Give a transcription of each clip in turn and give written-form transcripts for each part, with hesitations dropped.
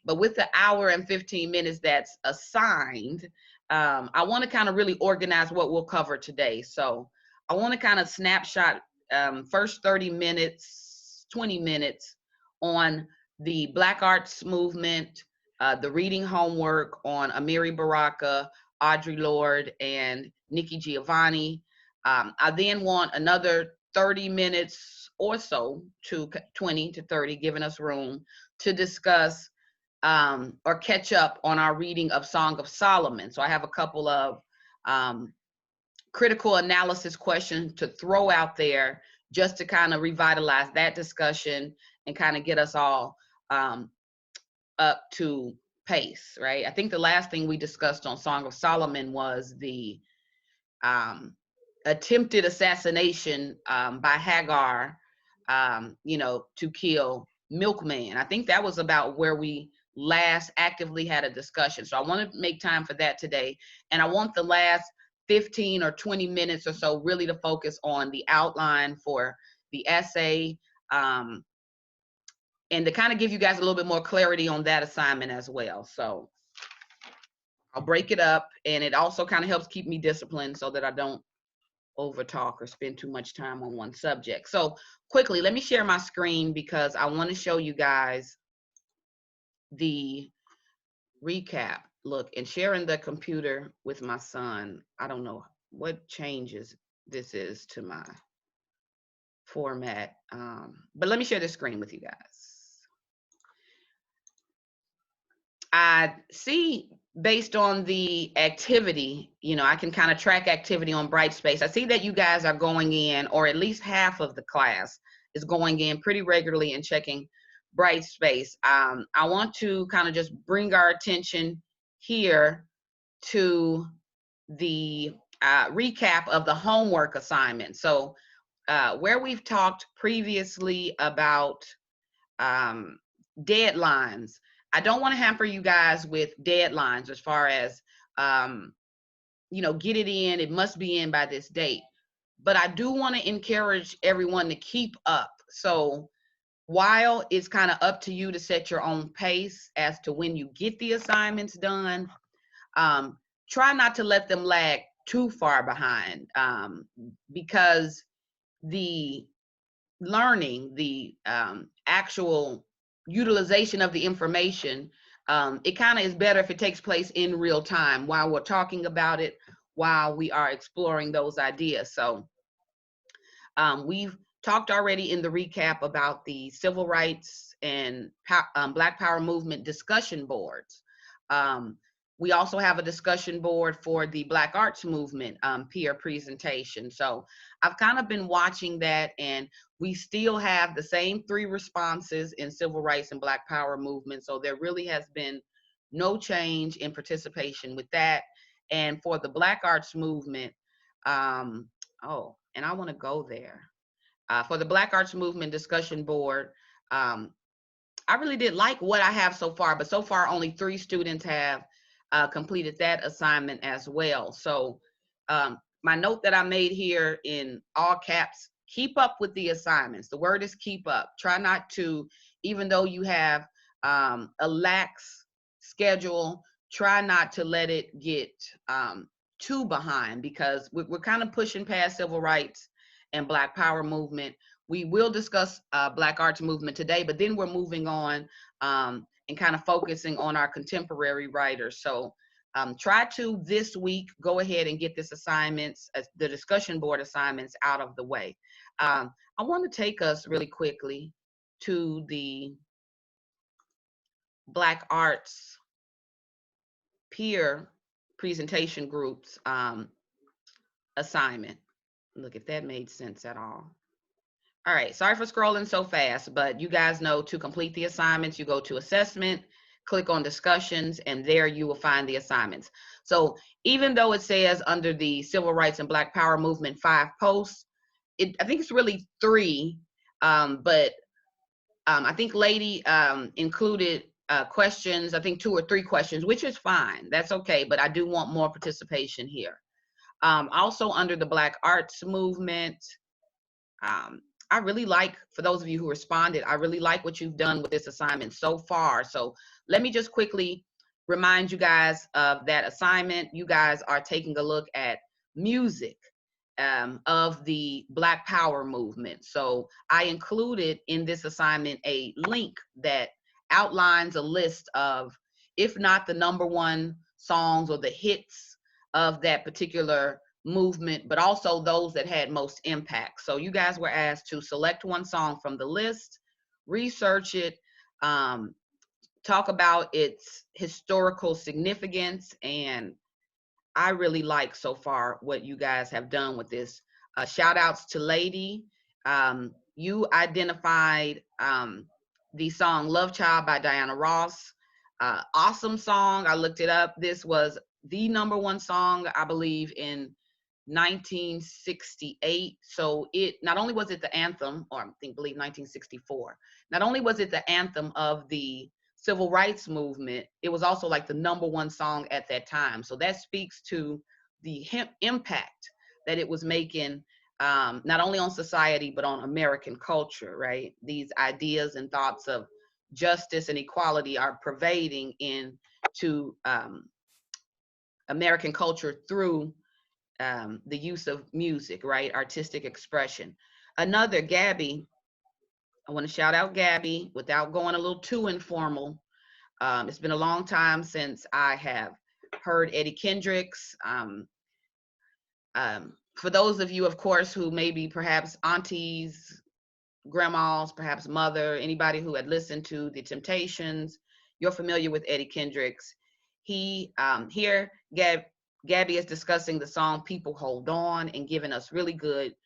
But with the hour and 15 minutes that's assigned, I want to kind of really organize what we'll cover today. So I want to kind of snapshot first 30 minutes, 20 minutes on the Black Arts Movement, the reading homework on Amiri Baraka, Audre Lorde, and Nikki Giovanni. I then want another 30 minutes or so to 20 to 30, giving us room to discuss or catch up on our reading of Song of Solomon. So I have a couple of critical analysis questions to throw out there just to kind of revitalize that discussion and kind of get us all up to pace, right? I think the last thing we discussed on Song of Solomon was the attempted assassination by Hagar, to kill Milkman. I think that was about where we last actively had a discussion. So I want to make time for that today. And I want the last 15 or 20 minutes or so really to focus on the outline for the essay, and to kind of give you guys a little bit more clarity on that assignment as well. So I'll break it up, and it also kind of helps keep me disciplined so that I don't over talk or spend too much time on one subject. So quickly, let me share my screen because I want to show you guys the recap. Look, and sharing the computer with my son, I don't know what changes this is to my format, but let me share the screen with you guys. I see, based on the activity, I can kind of track activity on Brightspace. I see that you guys are going in, or at least half of the class is going in pretty regularly and checking Brightspace. I want to kind of just bring our attention here to the recap of the homework assignment. So where we've talked previously about deadlines, I don't want to hamper you guys with deadlines as far as, get it in, it must be in by this date. But I do want to encourage everyone to keep up. So while it's kind of up to you to set your own pace as to when you get the assignments done, try not to let them lag too far behind, because the learning, the actual utilization of the information, it kind of is better if it takes place in real time while we're talking about it, while we are exploring those ideas. So we've talked already in the recap about the civil rights and Black Power movement discussion boards. We also have a discussion board for the Black Arts Movement peer presentation. So I've kind of been watching that, and we still have the same 3 responses in civil rights and Black Power movement. So there really has been no change in participation with that. And for the Black Arts Movement, and I want to go there. For the Black Arts Movement discussion board, I really did like what I have so far, but so far only 3 students have completed that assignment as well. So my note that I made here in all caps, keep up with the assignments. The word is keep up. Try not to, even though you have a lax schedule, try not to let it get too behind, because we're kind of pushing past civil rights and Black Power movement. We will discuss Black Arts Movement today, but then we're moving on and kind of focusing on our contemporary writers. So try to this week go ahead and get this assignments, the discussion board assignments, out of the way. I want to take us really quickly to the Black Arts peer presentation groups assignment. Look, if that made sense at all. All right, sorry for scrolling so fast, but you guys know to complete the assignments, you go to assessment, click on discussions, and there you will find the assignments. So even though it says under the Civil Rights and Black Power Movement 5 posts, I think it's really 3, but I think Lady included questions, I think 2 or 3 questions, which is fine, that's okay, but I do want more participation here. Also under the Black Arts Movement, I really like, for those of you who responded, I really like what you've done with this assignment so far. So let me just quickly remind you guys of that assignment. You guys are taking a look at music of the Black Power movement. So I included in this assignment a link that outlines a list of, if not the #1 songs or the hits of that particular movement, but also those that had most impact. So you guys were asked to select one song from the list, research it, talk about its historical significance, and I really like so far what you guys have done with this. Shout outs to Lady. You identified the song Love Child by Diana Ross. Awesome song. I looked it up. This was the #1 song, I believe, in 1968. So it not only was it the anthem, or believe 1964, not only was it the anthem of the civil rights movement, it was also like the #1 song at that time. So that speaks to the impact that it was making, not only on society, but on American culture, right? These ideas and thoughts of justice and equality are pervading into American culture through the use of music, right? Artistic expression. Another, Gabby, I want to shout out Gabby without going a little too informal. It's been a long time since I have heard Eddie Kendricks. For those of you, of course, who maybe perhaps aunties, grandmas, perhaps mother, anybody who had listened to The Temptations, you're familiar with Eddie Kendricks. Here, Gabby is discussing the song People Hold On and giving us really good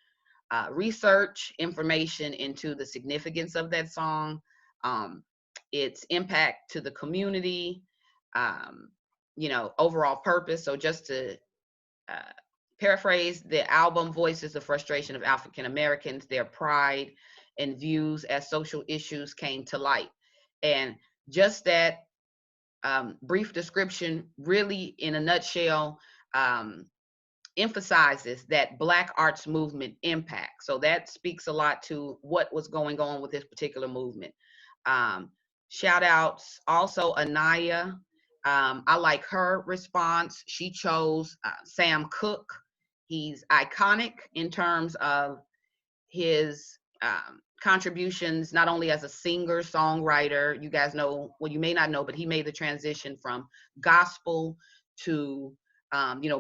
research information into the significance of that song, its impact to the community, overall purpose. So just to paraphrase, the album voices the frustration of African Americans, their pride and views as social issues came to light. And just that brief description really, in a nutshell, emphasizes that Black arts movement impact. So that speaks a lot to what was going on with this particular movement. Shout outs also Anaya. I like her response. She chose Sam Cooke. He's iconic in terms of his contributions, not only as a singer, songwriter. You guys know, well, you may not know, but he made the transition from gospel to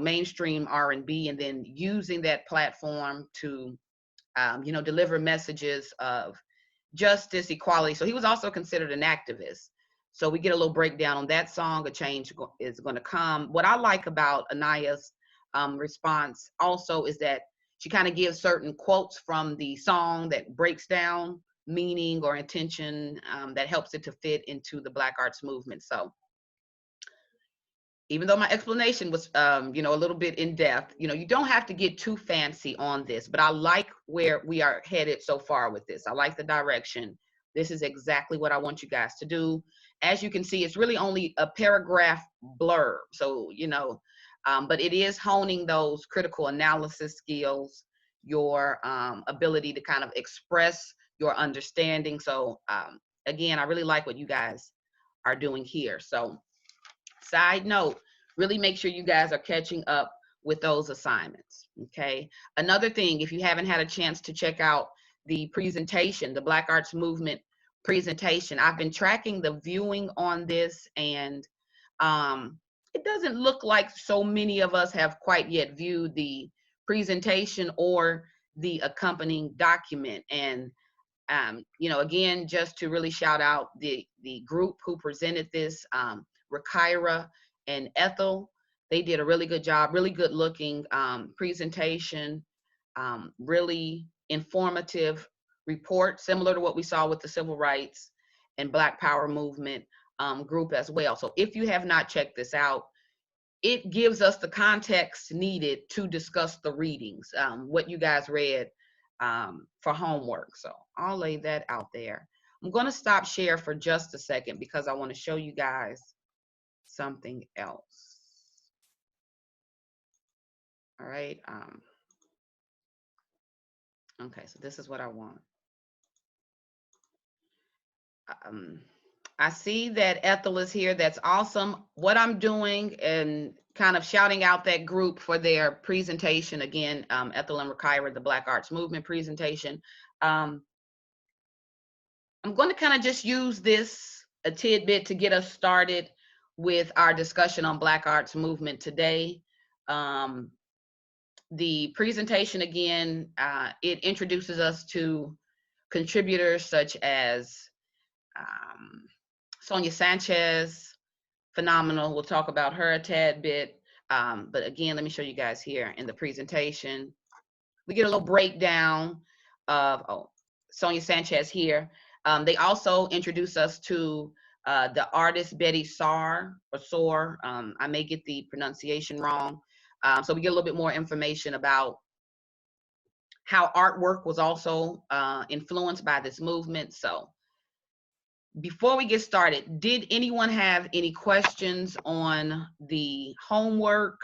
mainstream R&B, and then using that platform to deliver messages of justice, equality. So he was also considered an activist. So we get a little breakdown on that song, A Change is Going to Come. What I like about Anaya's response also is that she kind of gives certain quotes from the song that breaks down meaning or intention, that helps it to fit into the Black arts movement. So even though my explanation was, a little bit in depth, you don't have to get too fancy on this, but I like where we are headed so far with this. I like the direction. This is exactly what I want you guys to do. As you can see, it's really only a paragraph blurb. So, but it is honing those critical analysis skills, your ability to kind of express your understanding. So again, I really like what you guys are doing here. So side note, really make sure you guys are catching up with those assignments, okay? Another thing, if you haven't had a chance to check out the presentation, the Black Arts Movement presentation, I've been tracking the viewing on this, and it doesn't look like so many of us have quite yet viewed the presentation or the accompanying document. And again, just to really shout out the group who presented this, Rakira and Ethel. They did a really good job, really good looking presentation, really informative report, similar to what we saw with the Civil Rights and Black Power movement group as well. So if you have not checked this out, it gives us the context needed to discuss the readings, what you guys read for homework. So I'll lay that out there. I'm going to stop share for just a second because I want to show you guys something else. All right. Okay, so this is what I want. I see that Ethel is here. That's awesome. What I'm doing and kind of shouting out that group for their presentation again, Ethel and Rakira, the Black Arts Movement presentation. I'm going to kind of just use this a tidbit to get us started with our discussion on Black Arts Movement today. The presentation again, it introduces us to contributors such as Sonia Sanchez, phenomenal. We'll talk about her a tad bit. But again, let me show you guys here in the presentation. We get a little breakdown of Sonia Sanchez here. They also introduce us to the artist Betty Saar or Soar. I may get the pronunciation wrong. So we get a little bit more information about how artwork was also influenced by this movement. So before we get started, did anyone have any questions on the homework,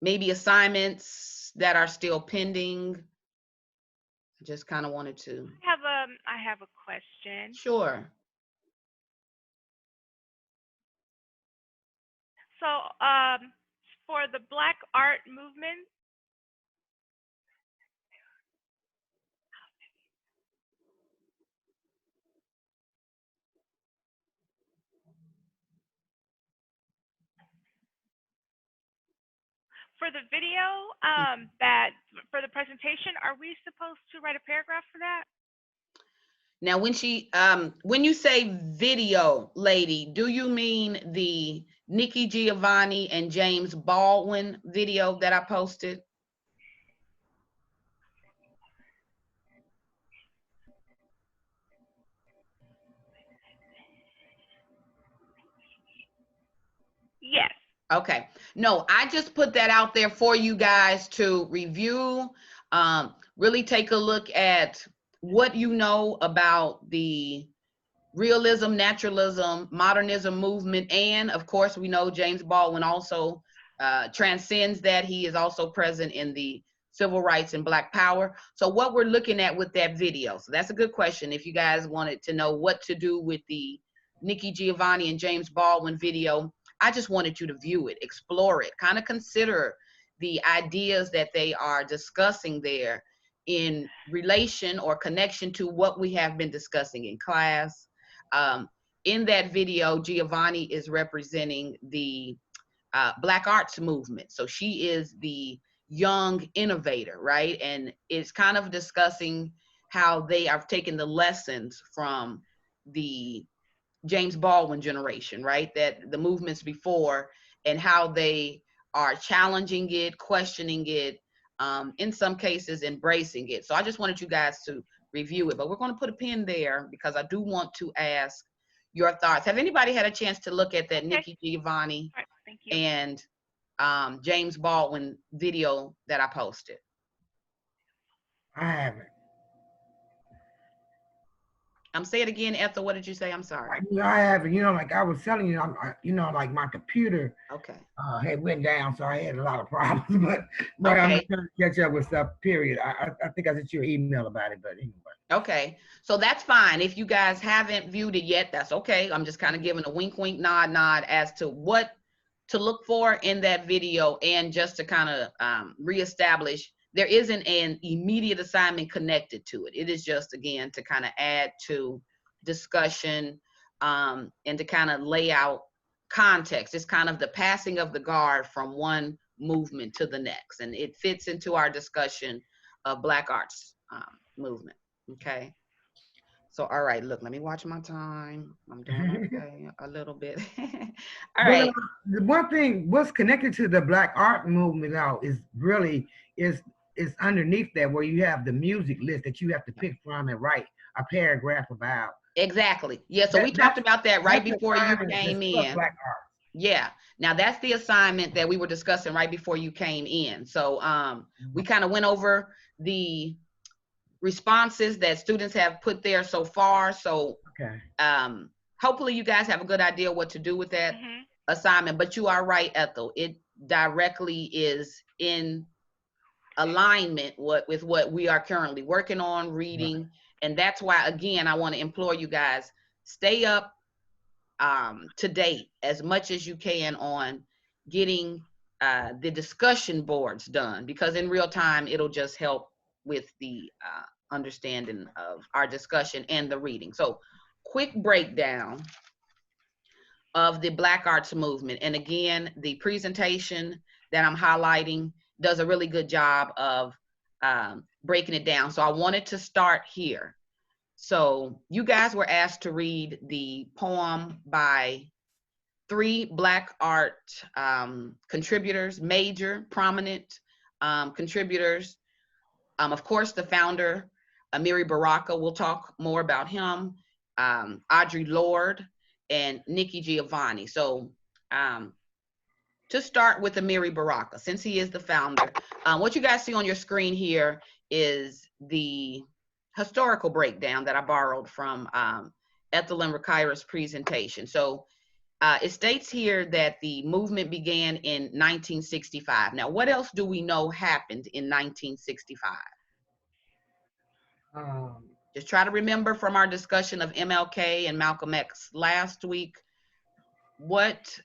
maybe assignments that are still pending? I just kind of wanted to. I have a question. Sure. So, for the Black Art Movement, for the video, for the presentation, are we supposed to write a paragraph for that? Now, when you say video, lady, do you mean the Nikki Giovanni and James Baldwin video that I posted? Yes. Okay. No, I just put that out there for you guys to review, really take a look at what you know about the realism, naturalism, modernism movement. And of course, we know James Baldwin also transcends that. He is also present in the civil rights and Black power. So what we're looking at with that video. So that's a good question. If you guys wanted to know what to do with the Nikki Giovanni and James Baldwin video, I just wanted you to view it, explore it, kind of consider the ideas that they are discussing there in relation or connection to what we have been discussing in class. In that video, Giovanni is representing the Black arts movement. So she is the young innovator, right? And it's kind of discussing how they have taken the lessons from the James Baldwin generation, right? That the movements before and how they are challenging it, questioning it, in some cases embracing it. So I just wanted you guys to review it, but we're going to put a pin there because I do want to ask your thoughts. Have anybody had a chance to look at that Nikki Giovanni and James Baldwin video that I posted? I haven't. Say it again, Ethel. What did you say? I'm sorry. I haven't. Like I was telling you, like my computer had went down, so I had a lot of problems. But I'm trying to catch up with stuff. Period. I think I sent you an email about it, but anyway. Okay, so that's fine. If you guys haven't viewed it yet, that's okay. I'm just kind of giving a wink, wink, nod, nod as to what to look for in that video, and just to kind of reestablish. There isn't an immediate assignment connected to it. It is just, again, to kind of add to discussion and to kind of lay out context. It's kind of the passing of the guard from one movement to the next. And it fits into our discussion of Black arts movement. Okay. So, all right, look, let me watch my time. I'm doing okay a little bit. All right. The one thing, what's connected to the Black art movement now is really is underneath that, where you have the music list that you have to pick from and write a paragraph about. Exactly. Yeah. So we talked about that right before you came in. Black art. Yeah. Now that's the assignment that we were discussing right before you came in. So we kind of went over the responses that students have put there so far. So hopefully you guys have a good idea what to do with that assignment. But you are right, Ethel. It directly is in alignment with what we are currently working on, reading, And that's why, again, I want to implore you guys, stay up to date as much as you can on getting the discussion boards done, because in real time, it'll just help with the understanding of our discussion and the reading. So quick breakdown of the Black Arts Movement. And again, the presentation that I'm highlighting does a really good job of breaking it down. So I wanted to start here. So you guys were asked to read the poem by 3 Black art contributors, major, prominent contributors. Of course, the founder, Amiri Baraka, we'll talk more about him, Audre Lorde, and Nikki Giovanni. So to start with Amiri Baraka, since he is the founder, what you guys see on your screen here is the historical breakdown that I borrowed from Ethel and Rakira's presentation. So it states here that the movement began in 1965. Now, what else do we know happened in 1965? Just try to remember from our discussion of MLK and Malcolm X last week, what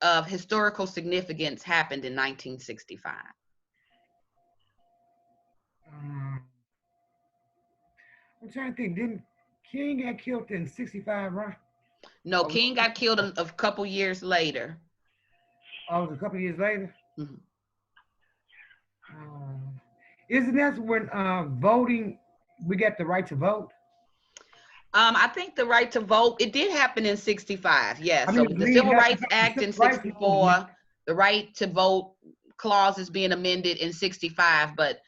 of historical significance happened in 1965? I'm trying to think, didn't King get killed in 65, right? No, King got killed a couple years later. Oh, it was a couple years later? Mm-hmm. Isn't that when voting, we got the right to vote? I think the right to vote, it did happen in 65, yes. I mean, so the Civil Rights Act in 64, the right to vote clause is being amended in 65, but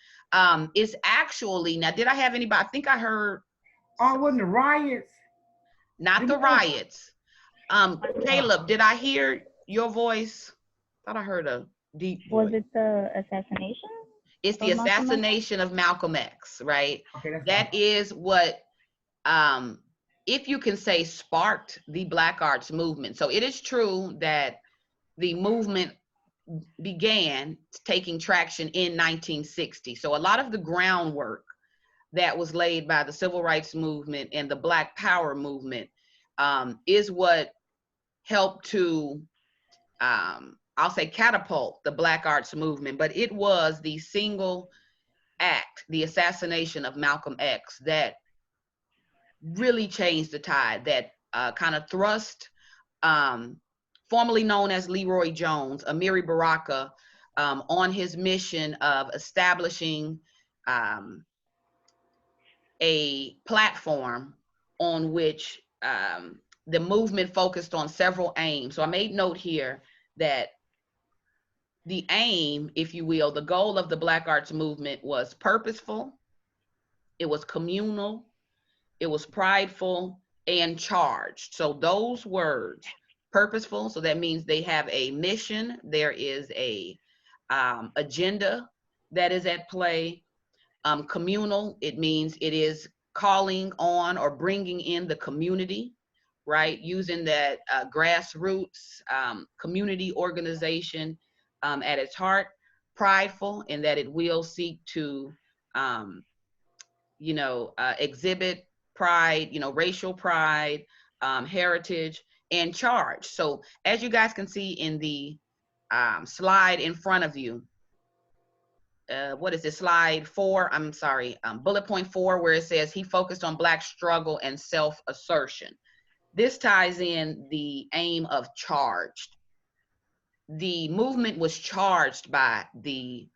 it's actually, now did I have anybody, I think I heard. Oh, wasn't the riots? Not the riots. Caleb, did I hear your voice? I thought I heard a deep voice. Was it the assassination? It's the assassination of Malcolm X, right? Okay, that is what, if you can say, sparked the Black Arts Movement. So it is true that the movement began taking traction in 1960. So a lot of the groundwork that was laid by the Civil Rights Movement and the Black Power Movement is what helped to, I'll say, catapult the Black Arts Movement. But it was the single act, the assassination of Malcolm X, that really changed the tide, that kind of thrust, formerly known as Leroy Jones, Amiri Baraka, on his mission of establishing a platform on which the movement focused on several aims. So I made note here that the aim, if you will, the goal of the Black Arts Movement was purposeful, it was communal, it was prideful, and charged. So those words, purposeful, so that means they have a mission, there is a agenda that is at play. Communal, it means it is calling on or bringing in the community, right? Using that grassroots community organization at its heart. Prideful, in that it will seek to, exhibit pride, racial pride, heritage, and charge. So as you guys can see in the slide in front of you, what is this, slide 4? I'm sorry, bullet point 4, where it says he focused on Black struggle and self-assertion. This ties in the aim of charged. The movement was charged by the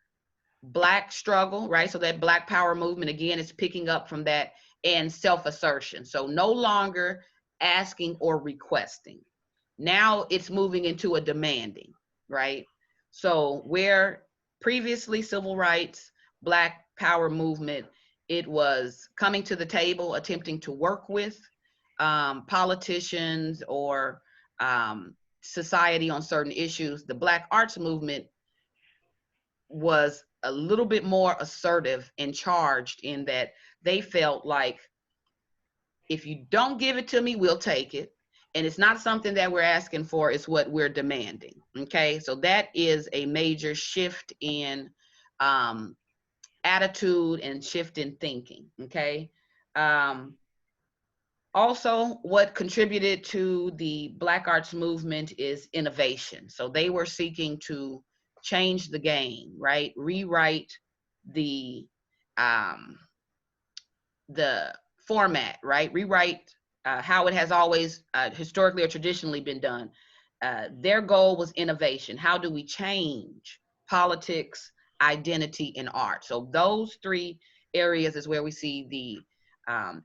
Black struggle, right? So that Black Power movement, again, is picking up from that, and self-assertion. So no longer asking or requesting. Now it's moving into a demanding, right? So where previously civil rights, Black Power movement, it was coming to the table, attempting to work with politicians or society on certain issues. The Black Arts movement was a little bit more assertive and charged, in that they felt like, if you don't give it to me, we'll take it. And it's not something that we're asking for, it's what we're demanding, okay? So that is a major shift in attitude and shift in thinking, okay? Also, what contributed to the Black arts movement is innovation. So they were seeking to change the game, right? Rewrite the format, right? Rewrite how it has always historically or traditionally been done. Their goal was innovation. How do we change politics, identity, and art? So those three areas is where we see the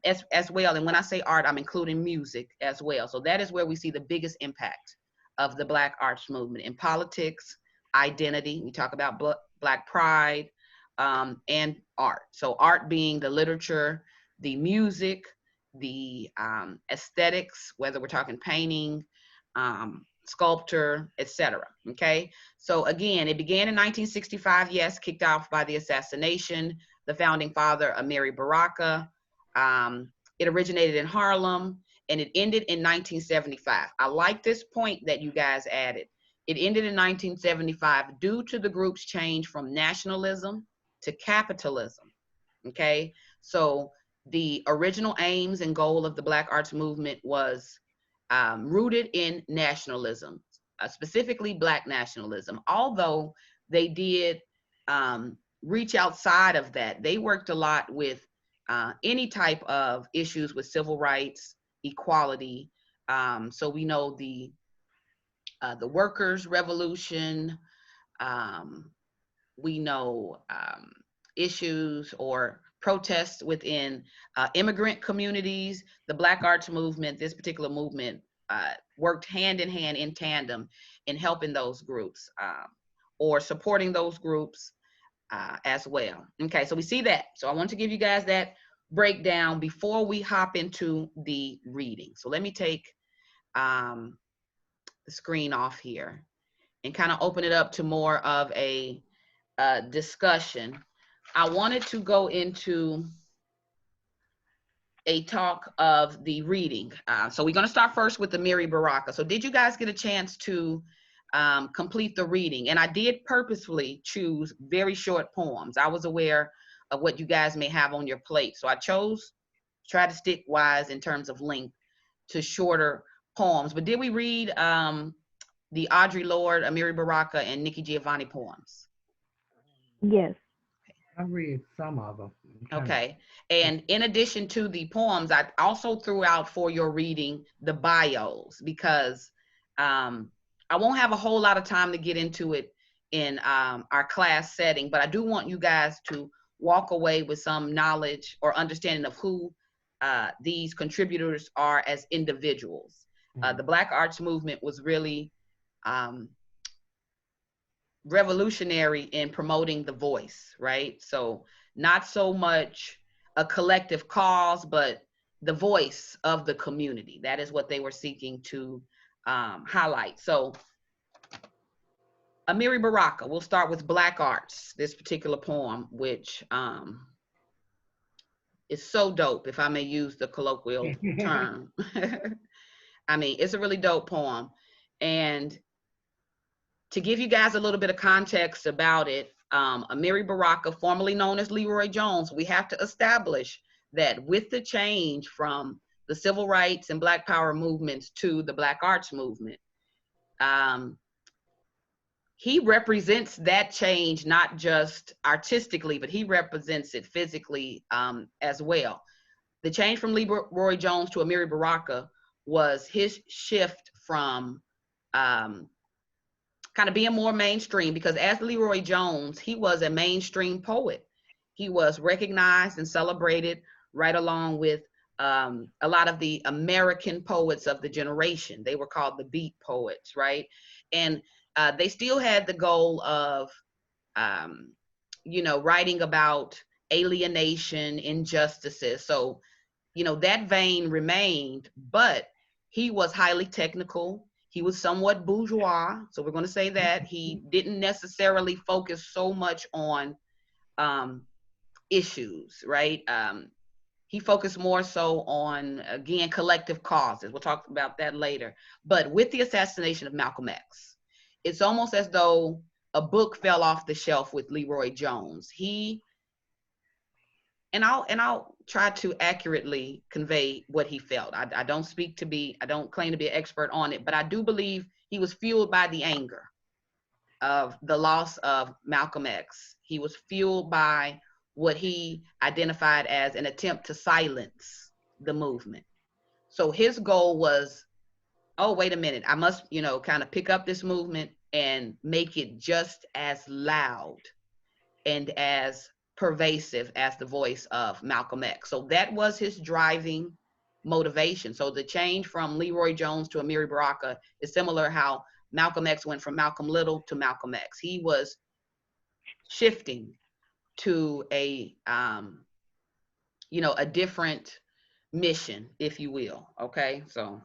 as well. And when I say art, I'm including music as well. So that is where we see the biggest impact of the Black arts movement in politics, identity. We talk about Black pride, and art. So art being the literature, the music, the aesthetics, whether we're talking painting, sculpture, etc. Okay. So again, it began in 1965. Yes, kicked off by the assassination, the founding father, Amiri Baraka. It originated in Harlem and it ended in 1975. I like this point that you guys added. It ended in 1975 due to the group's change from nationalism to capitalism. Okay, so the original aims and goal of the Black arts movement was rooted in nationalism, specifically Black nationalism. Although they did reach outside of that, they worked a lot with any type of issues with civil rights, equality. So we know the workers' revolution. We know issues or protests within immigrant communities. The Black arts movement, this particular movement, worked hand in hand in tandem in helping those groups or supporting those groups as well. Okay, so we see that. So I want to give you guys that breakdown before we hop into the reading. So let me take the screen off here and kind of open it up to more of a discussion. I wanted to go into a talk of the reading. So we're going to start first with Amiri Baraka. So did you guys get a chance to complete the reading? And I did purposefully choose very short poems. I was aware of what you guys may have on your plate. So I chose to try to stick wise in terms of length to shorter poems. But did we read the Audre Lorde, Amiri Baraka, and Nikki Giovanni poems? Yes. I read some of them. Okay. And in addition to the poems, I also threw out for your reading the bios because I won't have a whole lot of time to get into it in our class setting, but I do want you guys to walk away with some knowledge or understanding of who these contributors are as individuals. The Black arts movement was really revolutionary in promoting the voice, right? So not so much a collective cause, but the voice of the community. That is what they were seeking to highlight. So Amiri Baraka, we'll start with Black arts, this particular poem, which is so dope, if I may use the colloquial term. I mean, it's a really dope poem. And to give you guys a little bit of context about it, Amiri Baraka, formerly known as Leroy Jones, we have to establish that with the change from the civil rights and Black power movements to the Black arts movement, he represents that change, not just artistically, but he represents it physically as well. The change from Leroy Jones to Amiri Baraka was his shift from kind of being more mainstream, because as Leroy Jones, he was a mainstream poet. He was recognized and celebrated right along with a lot of the American poets of the generation. They were called the beat poets, right? And they still had the goal of, writing about alienation, injustices. So, that vein remained, but he was highly technical. He was somewhat bourgeois. So we're going to say that he didn't necessarily focus so much on issues, right? He focused more so on, again, collective causes. We'll talk about that later. But with the assassination of Malcolm X, it's almost as though a book fell off the shelf with Leroy Jones. He and I'll try to accurately convey what he felt. I don't claim to be an expert on it, but I do believe he was fueled by the anger of the loss of Malcolm X. He was fueled by what he identified as an attempt to silence the movement. So his goal was, oh, wait a minute, I must, kind of pick up this movement and make it just as loud and as pervasive as the voice of Malcolm X. So that was his driving motivation. So the change from Leroy Jones to Amiri Baraka is similar how Malcolm X went from Malcolm Little to Malcolm X. He was shifting to a different mission, if you will. Okay, so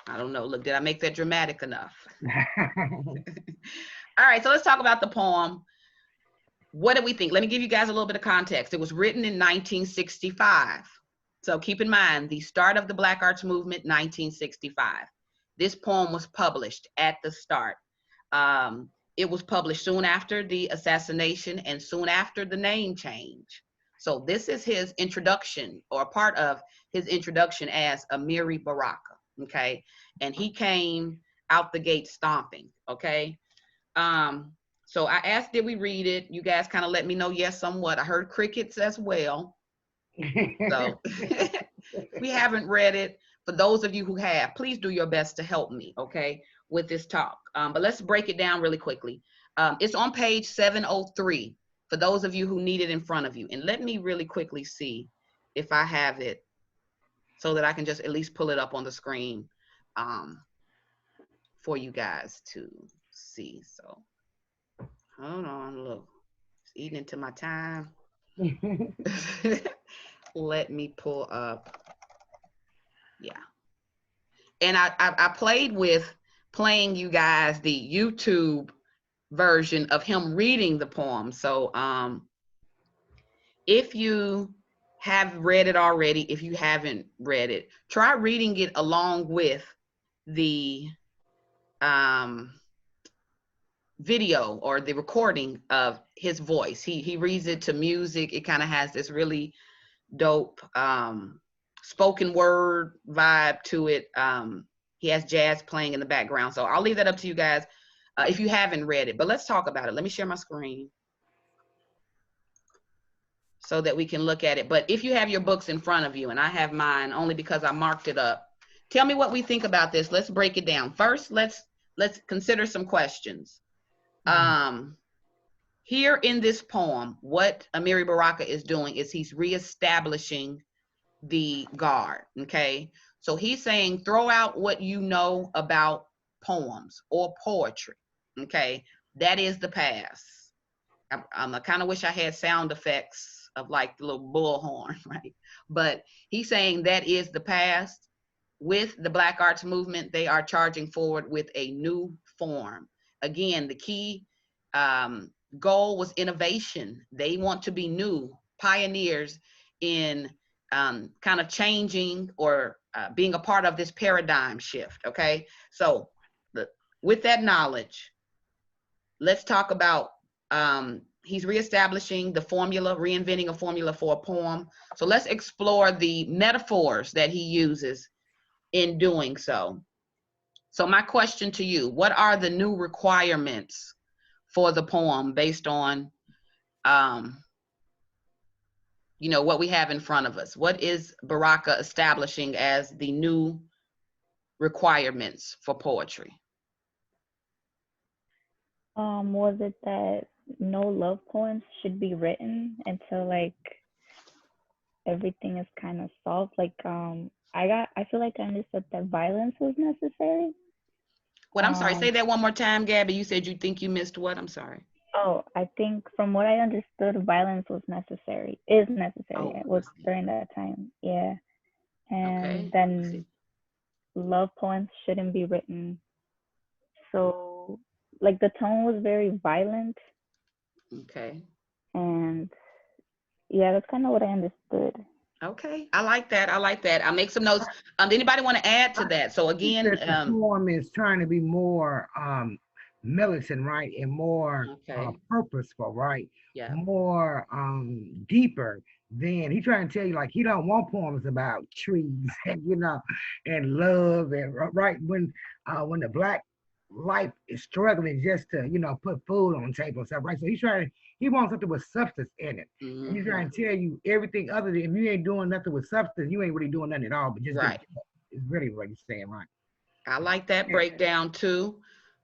I don't know. Look, did I make that dramatic enough? All right, so let's talk about the poem. What do we think? Let me give you guys a little bit of context. It was written in 1965. So keep in mind, the start of the Black Arts Movement, 1965. This poem was published at the start. It was published soon after the assassination and soon after the name change. So this is his introduction, or part of his introduction as Amiri Baraka, okay? And he came out the gate stomping, okay? So I asked, did we read it? You guys kind of let me know, yes, somewhat. I heard crickets as well. So we haven't read it. For those of you who have, please do your best to help me, okay, with this talk. But let's break it down really quickly. It's on page 703 for those of you who need it in front of you. And let me really quickly see if I have it so that I can just at least pull it up on the screen for you guys to see. So hold on, look, it's eating into my time. Let me pull up. Yeah. And I played with playing you guys the YouTube version of him reading the poem. So if you have read it already, if you haven't read it, try reading it along with the video or the recording of his voice. He reads it to music. It kind of has this really dope spoken word vibe to it. He has jazz playing in the background. So I'll leave that up to you guys if you haven't read it. But let's talk about it. Let me share my screen so that we can look at it. But if you have your books in front of you, and I have mine only because I marked it up, tell me what we think about this. Let's break it down. First, let's consider some questions. Here in this poem, what Amiri Baraka is doing is he's reestablishing the guard, okay? So he's saying, throw out what you know about poems or poetry, okay? That is the past. I kind of wish I had sound effects of like the little bullhorn, right? But he's saying that is the past. With the Black Arts Movement, they are charging forward with a new form. Again, the key goal was innovation. They want to be new pioneers in kind of changing or being a part of this paradigm shift, okay? So with that knowledge, let's talk about, he's reestablishing the formula, reinventing a formula for a poem. So let's explore the metaphors that he uses in doing so. So my question to you, what are the new requirements for the poem based on, what we have in front of us? What is Baraka establishing as the new requirements for poetry? Was it that no love poems should be written until like everything is kind of solved? Like I feel like I understood that violence was necessary. What? I'm sorry, say that one more time, Gabby. You said you think you missed what? I'm sorry. Oh, I think from what I understood, violence was necessary, is necessary. It was during that time, yeah. And then love poems shouldn't be written. So, like, the tone was very violent. Okay. And yeah, that's kind of what I understood. Okay, I like that. I'll make some notes. Anybody want to add to that? So again, the poem is trying to be more militant, right, and more purposeful, right? Yeah. More deeper then he trying to tell you like he don't want poems about trees and and love and right when the black life is struggling just to put food on the table and stuff, right? So he wants something with substance in it. And he's trying to tell you everything other than if you ain't doing nothing with substance, you ain't really doing nothing at all. But just it's really what he's saying, right? I like that breakdown too.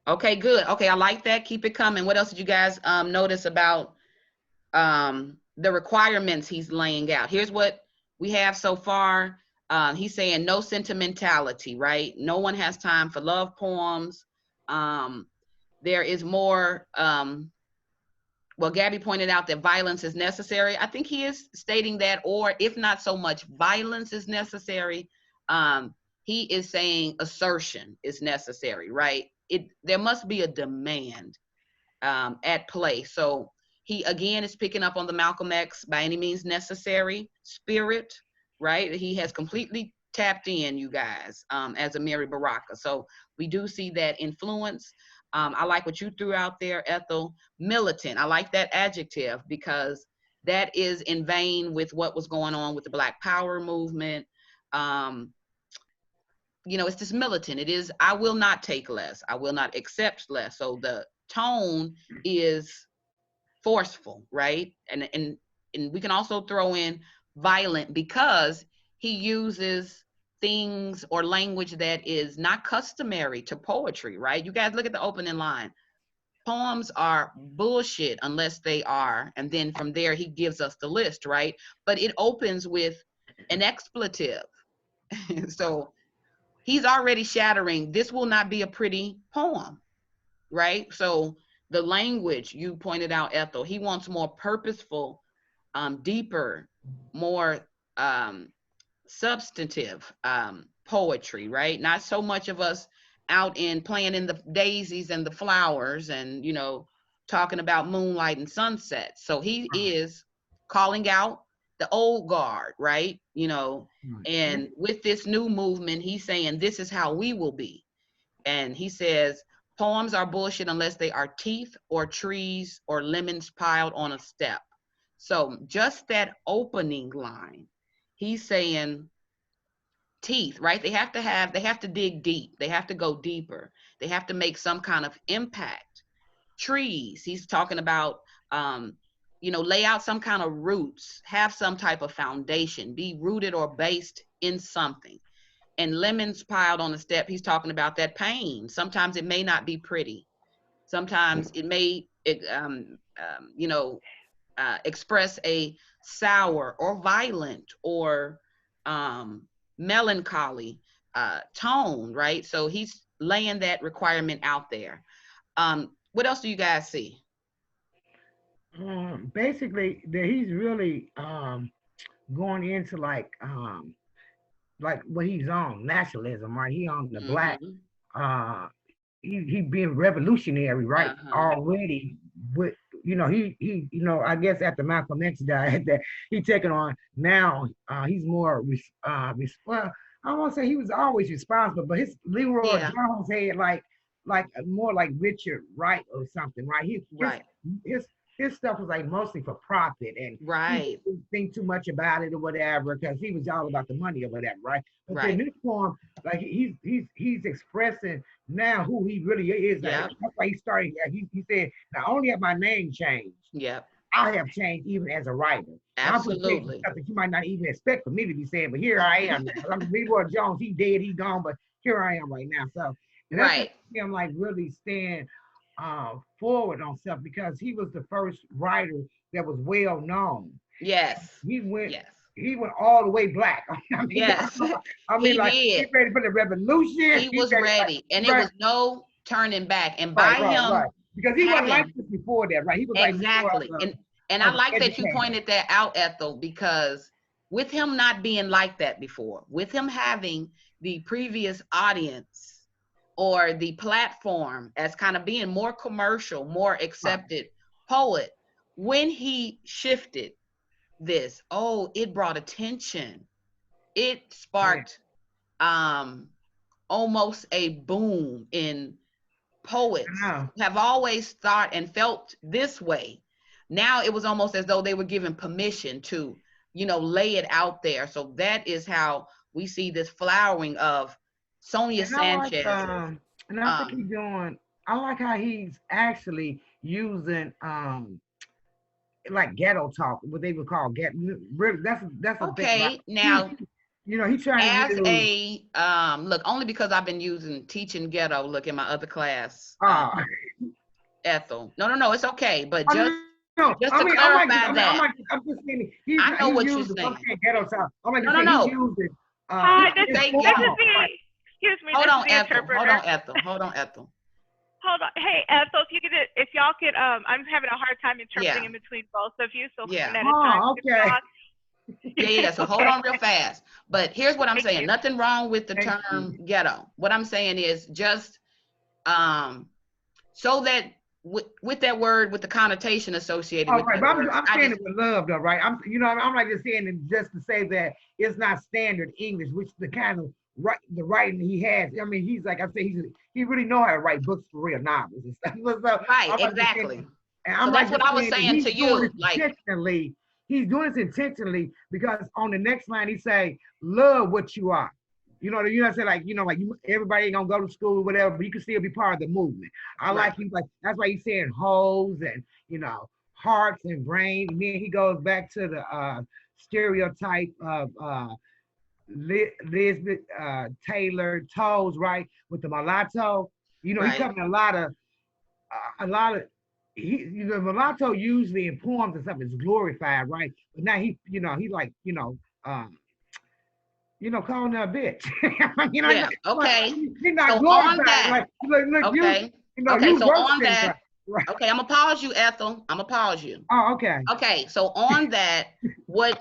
Okay, good. Okay, I like that. Keep it coming. What else did you guys notice about the requirements he's laying out? Here's what we have so far. He's saying no sentimentality, right? No one has time for love poems. There is more, well, Gabby pointed out that violence is necessary. I think he is stating that, or if not so much violence is necessary, he is saying assertion is necessary, right? There must be a demand at play. So he again is picking up on the Malcolm X by any means necessary spirit, right? He has completely tapped in, you guys, as Amiri Baraka. So we do see that influence. I like what you threw out there, Ethel. Militant. I like that adjective because that is in vein with what was going on with the Black Power movement. It's just militant. It is, I will not take less. I will not accept less. So the tone is forceful, right? And we can also throw in violent because he uses things or language that is not customary to poetry, right? You guys look at the opening line. Poems are bullshit unless they are, and then from there he gives us the list, right? But it opens with an expletive. So he's already shattering, this will not be a pretty poem, right? So the language you pointed out, Ethel, he wants more purposeful, deeper, more substantive poetry, right? Not so much of us out in playing in the daisies and the flowers and, talking about moonlight and sunset. So he is calling out the old guard, right? And with this new movement, he's saying, this is how we will be. And he says, poems are bullshit unless they are teeth or trees or lemons piled on a step. So just that opening line, he's saying teeth, right? They have to dig deep. They have to go deeper. They have to make some kind of impact. Trees, he's talking about, lay out some kind of roots, have some type of foundation, be rooted or based in something. And lemons piled on the step, he's talking about that pain. Sometimes it may not be pretty. Sometimes it may, express a sour or violent or melancholy tone, right? So he's laying that requirement out there. What else do you guys see? Basically, that he's really going into like what he's on, nationalism, right? He on the black, he being revolutionary, right? Already with, I guess after Malcolm X died, that he taking on now, he's more, well, I won't say he was always responsible, but his Leroy Jones had like more like Richard Wright or something, right? His stuff was like mostly for profit, and he didn't think too much about it or whatever because he was all about the money or whatever, right? But in this form, like he's expressing now who he really is. That's why he started. He said, "Not only have my name changed, I have changed even as a writer." Absolutely, stuff that you might not even expect for me to be saying, but here I am. I'm Leroy Jones. He dead, he gone, but here I am right now. So that's him like really stand forward on stuff because he was the first writer that was well known. He went all the way black. I mean, like he ready for the revolution. He was ready, and it was no turning back. And by him, because he wasn't like this before that, right? He was exactly. And I like that you pointed that out, Ethel, because with him not being like that before, with him having the previous audience or the platform as kind of being more commercial, more accepted poet, when he shifted this, it brought attention. It sparked almost a boom in poets have always thought and felt this way. Now it was almost as though they were given permission to you know, lay it out there. So that is how we see this flowering of Sonia Sanchez. And I think he's doing, I like how he's actually using like ghetto talk, what they would call ghetto. That's a okay. Now, you know, he's trying as to a look, only because I've been teaching ghetto. Look in my other class, Ethel. No, it's okay. But just to clarify that, I'm just saying, I know what you're saying. Ghetto talk. No. Excuse me. Hold on, Ethel. Hold on. Hey, Ethel, if y'all could, I'm having a hard time interpreting in between both of you. So okay. Yeah. So hold on real fast. But here's what I'm saying. Nothing wrong with the term ghetto. What I'm saying is just so that with that word, with the connotation associated with it. I'm saying it with love though, right? I'm like just saying it just to say that it's not standard English, which the kind of the writing he has. I mean, he's like I said, he really know how to write books for real, novels and stuff. So right, exactly. And that's what I was saying to you. Like he's doing this intentionally because on the next line he say, "Love what you are." You know what I'm saying? Like, everybody ain't gonna go to school or whatever, but you can still be part of the movement. Like he's like, that's why he's saying hoes and, hearts and brains. And then he goes back to the stereotype of Elizabeth Taylor toes, right? With the mulatto. He's covering a lot of mulatto usually in poems and stuff is glorified, right? But now he like, calling her a bitch. Okay. He's not glorified. Like, look, okay. So on that, right. Okay, I'm gonna pause you, Ethel. I'm gonna pause you. Oh, okay. Okay, so on that, what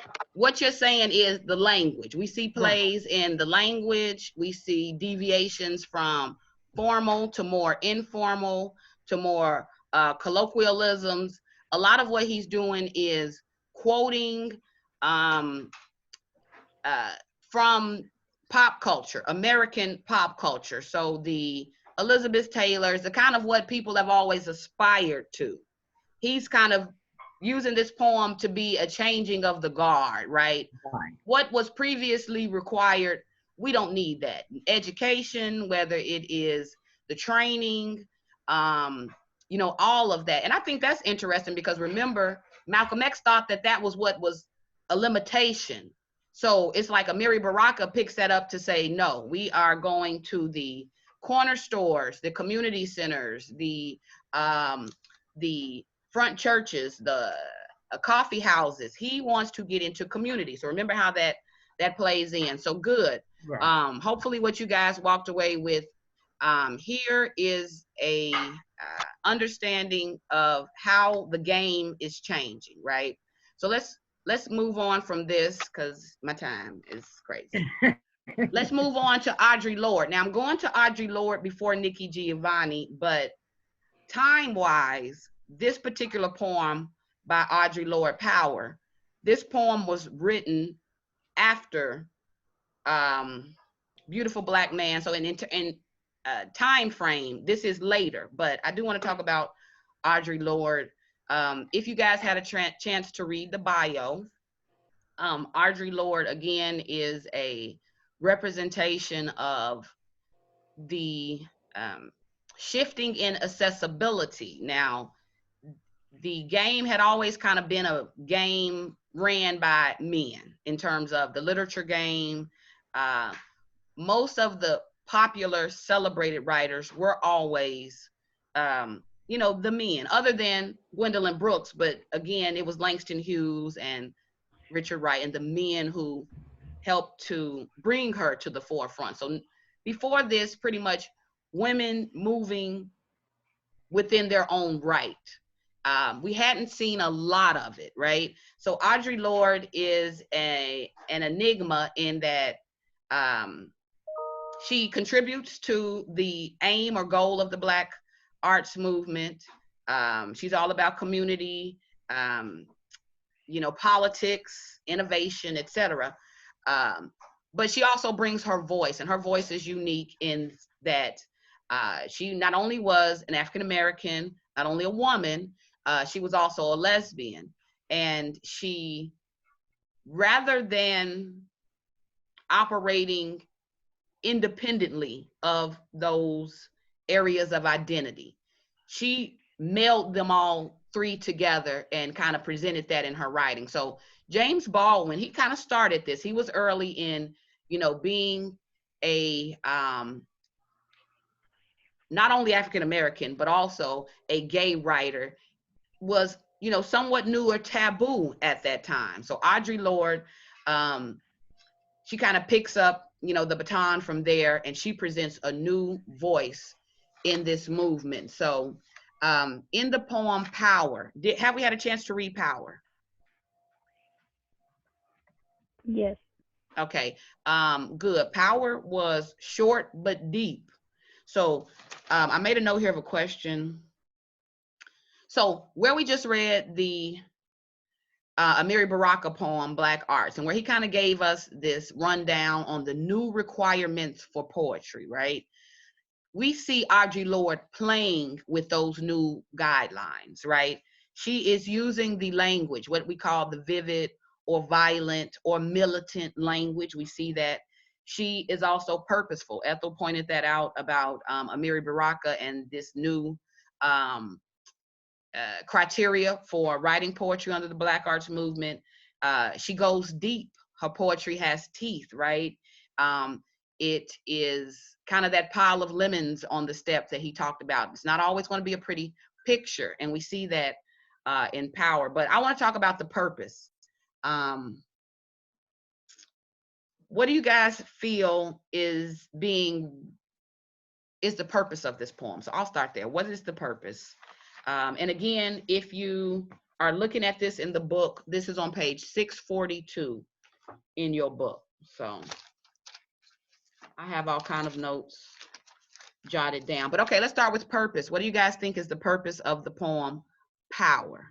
you're saying is the language. We see plays in the language. We see deviations from formal to more informal to more colloquialisms. A lot of what he's doing is quoting from pop culture, American pop culture. So the Elizabeth Taylors, the kind of what people have always aspired to. He's kind of using this poem to be a changing of the guard, right? What was previously required, we don't need that. Education, whether it is the training, all of that. And I think that's interesting because remember, Malcolm X thought that was what was a limitation. So it's like Amiri Baraka picks that up to say, no, we are going to the corner stores, the community centers, the front churches, the coffee houses. He wants to get into community. So remember how that plays in. So good. Right. Hopefully what you guys walked away with here is a understanding of how the game is changing, right? So let's move on from this because my time is crazy. Let's move on to Audre Lorde. Now I'm going to Audre Lorde before Nikki Giovanni, but time-wise, this particular poem by Audre Lorde, Power, this poem was written after Beautiful Black Man. So in time frame, this is later, but I do want to talk about Audre Lorde. If you guys had a chance to read the bio, Audre Lorde, again, is a representation of the shifting in accessibility. Now, the game had always kind of been a game ran by men in terms of the literature game. Most of the popular celebrated writers were always the men, other than Gwendolyn Brooks, but again, it was Langston Hughes and Richard Wright and the men who helped to bring her to the forefront. So before this, pretty much women moving within their own right. We hadn't seen a lot of it, right? So Audre Lorde is an enigma in that she contributes to the aim or goal of the Black arts movement. She's all about community, politics, innovation, etc. But she also brings her voice, and her voice is unique in that she not only was an African-American, not only a woman, she was also a lesbian. And she rather than operating independently of those areas of identity, she melded them all three together and kind of presented that in her writing. So James Baldwin, he kind of started this. He was early in, you know, being a not only African American, but also a gay writer, was, you know, somewhat new or taboo at that time. So Audre Lorde, she kind of picks up, you know, the baton from there, and she presents a new voice in this movement. So in the poem Power, have we had a chance to read Power? Yes. Okay, good. Power was short but deep. So I made a note here of a question. So where we just read the Amiri Baraka poem, Black Arts, and where he kind of gave us this rundown on the new requirements for poetry, right? We see Audre Lorde playing with those new guidelines, right? She is using the language, what we call the vivid or violent or militant language. We see that. She is also purposeful. Ethel pointed that out about Amiri Baraka and this new criteria for writing poetry under the Black Arts Movement. She goes deep. Her poetry has teeth, right? It is kind of that pile of lemons on the step that he talked about. It's not always going to be a pretty picture, and we see that in Power. But I want to talk about the purpose. What do you guys feel is the purpose of this poem? So I'll start there. What is the purpose? And again, if you are looking at this in the book, this is on page 642 in your book. So I have all kind of notes jotted down. But okay, let's start with purpose. What do you guys think is the purpose of the poem Power?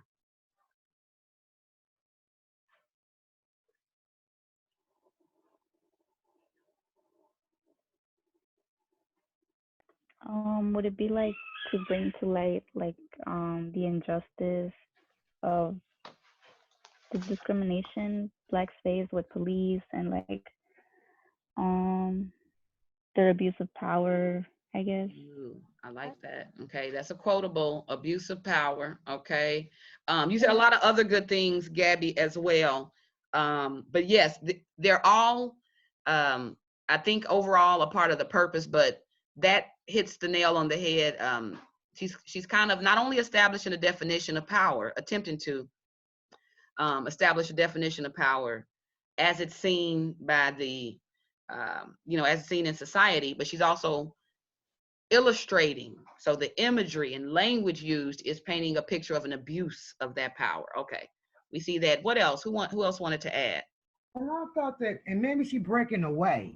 Would it be like to bring to light like the injustice of the discrimination Blacks face with police and like their abuse of power, I guess. Ooh, I like that. Okay, that's a quotable, abuse of power. Okay. You said a lot of other good things, Gabby, as well. But yes, they're all, I think, overall a part of the purpose, but that hits the nail on the head. She's kind of not only establishing a definition of power, attempting to establish a definition of power as it's seen by the, you know, as it's seen in society, but she's also illustrating. So the imagery and language used is painting a picture of an abuse of that power. Okay, we see that. What else? Who else wanted to add? And I thought that, and maybe she breaking away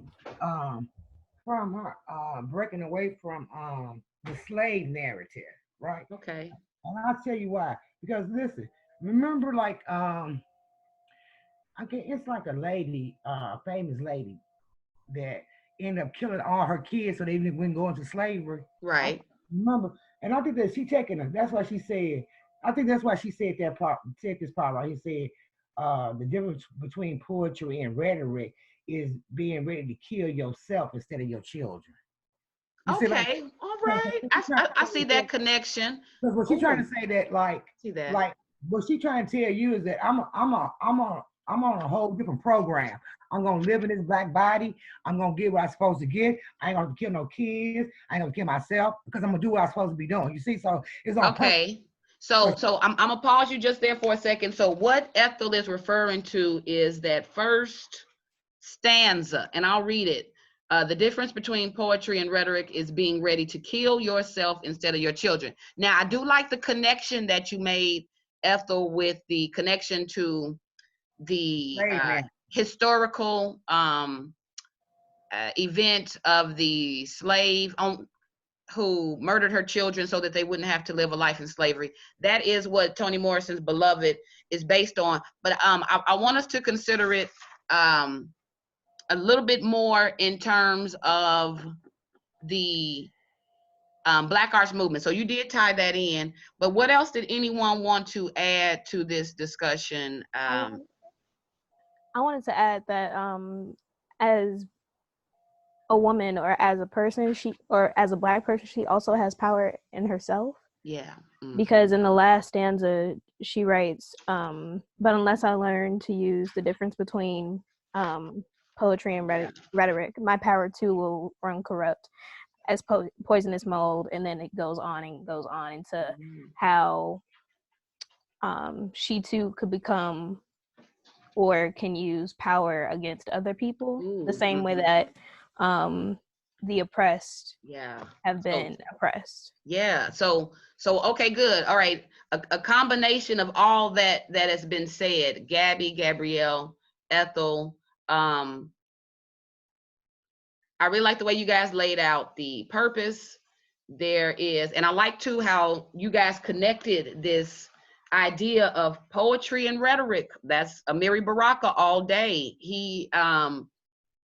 from her, breaking away from the slave narrative, right? Okay. And I'll tell you why. Because listen, remember, like it's like a lady, famous lady that ended up killing all her kids so they wouldn't go into slavery. Right. Remember, and I think that she taking it. That's why she said. I think that's why she said that part. Said this part right. He said the difference between poetry and rhetoric is being ready to kill yourself instead of your children. You okay, like, all right. I see that connection. Because what she's trying to say that, like, see that. Like, what she's trying to tell you is that I'm on a whole different program. I'm gonna live in this black body. I'm gonna get what I'm supposed to get. I ain't gonna kill no kids. I ain't gonna kill myself because I'm gonna do what I'm supposed to be doing. You see, so it's on okay. Purpose. So I'm gonna pause you just there for a second. So what Ethel is referring to is that first stanza, and I'll read it. The difference between poetry and rhetoric is being ready to kill yourself instead of your children. Now, I do like the connection that you made, Ethel, with the connection to the historical event of the slave who murdered her children so that they wouldn't have to live a life in slavery. That is what Toni Morrison's Beloved is based on. But I want us to consider it a little bit more in terms of the Black Arts Movement. So you did tie that in, but what else did anyone want to add to this discussion? I wanted to add that as a woman or as a person, or as a Black person, she also has power in herself. Yeah. Mm-hmm. Because in the last stanza, she writes, but unless I learn to use the difference between poetry and rhetoric, my power too will run corrupt as poisonous mold. And then it goes on and goes on into how she too could become or can use power against other people, the same way that the oppressed have been oppressed. Yeah. So okay, good. All right. A combination of all that has been said, Gabby, Gabrielle, Ethel. I really like the way you guys laid out the purpose. There is, and I like too how you guys connected this idea of poetry and rhetoric. That's Amiri Baraka all day. He and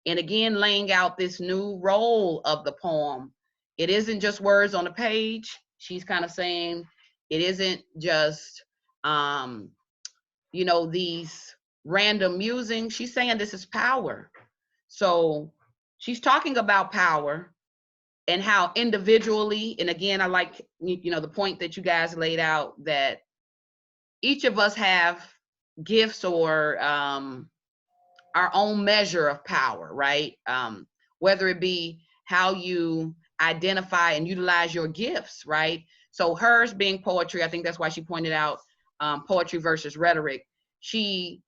again laying out this new role of the poem. It isn't just words on a page. She's kind of saying it isn't just these random musings. She's saying this is power. So she's talking about power and how individually, and again, I like, the point that you guys laid out, that each of us have gifts or our own measure of power, right? Whether it be how you identify and utilize your gifts, right? So hers being poetry, I think that's why she pointed out poetry versus rhetoric. She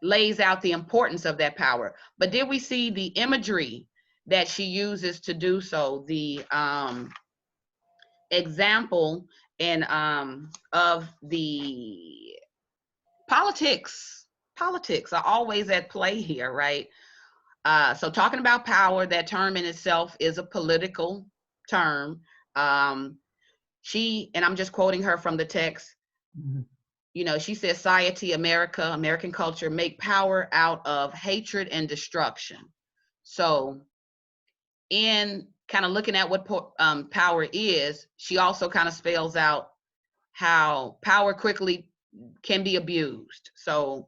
lays out the importance of that power. But did we see the imagery that she uses to do so? The example and of the politics are always at play here, right? So talking about power, that term in itself is a political term. She, and I'm just quoting her from the text, she says, society, American culture make power out of hatred and destruction. So in kind of looking at what power is, she also kind of spells out how power quickly can be abused. So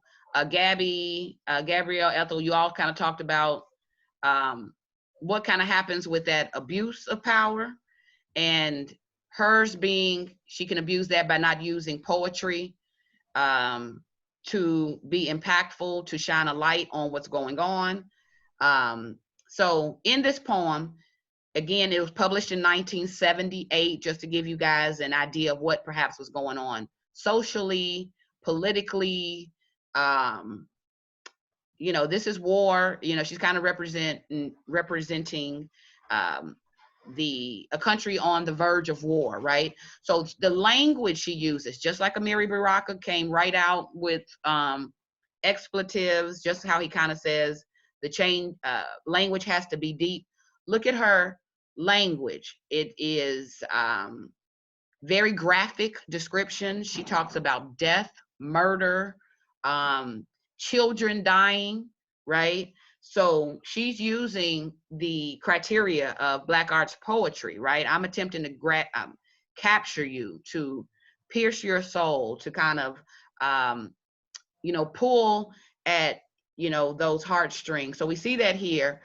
Gabby, Gabrielle, Ethel, you all kind of talked about what kind of happens with that abuse of power, and hers being, she can abuse that by not using poetry to be impactful, to shine a light on what's going on. So in this poem, again, it was published in 1978, just to give you guys an idea of what perhaps was going on socially, politically. This is war. She's kind of representing a country on the verge of war, right? So the language she uses, just like Amiri Baraka came right out with expletives, just how he kind of says the language has to be deep. Look at her language. It is very graphic description. She talks about death, murder, children dying, right? So she's using the criteria of Black arts poetry, right? I'm attempting to capture you, to pierce your soul, to kind of, pull at, those heartstrings. So we see that here.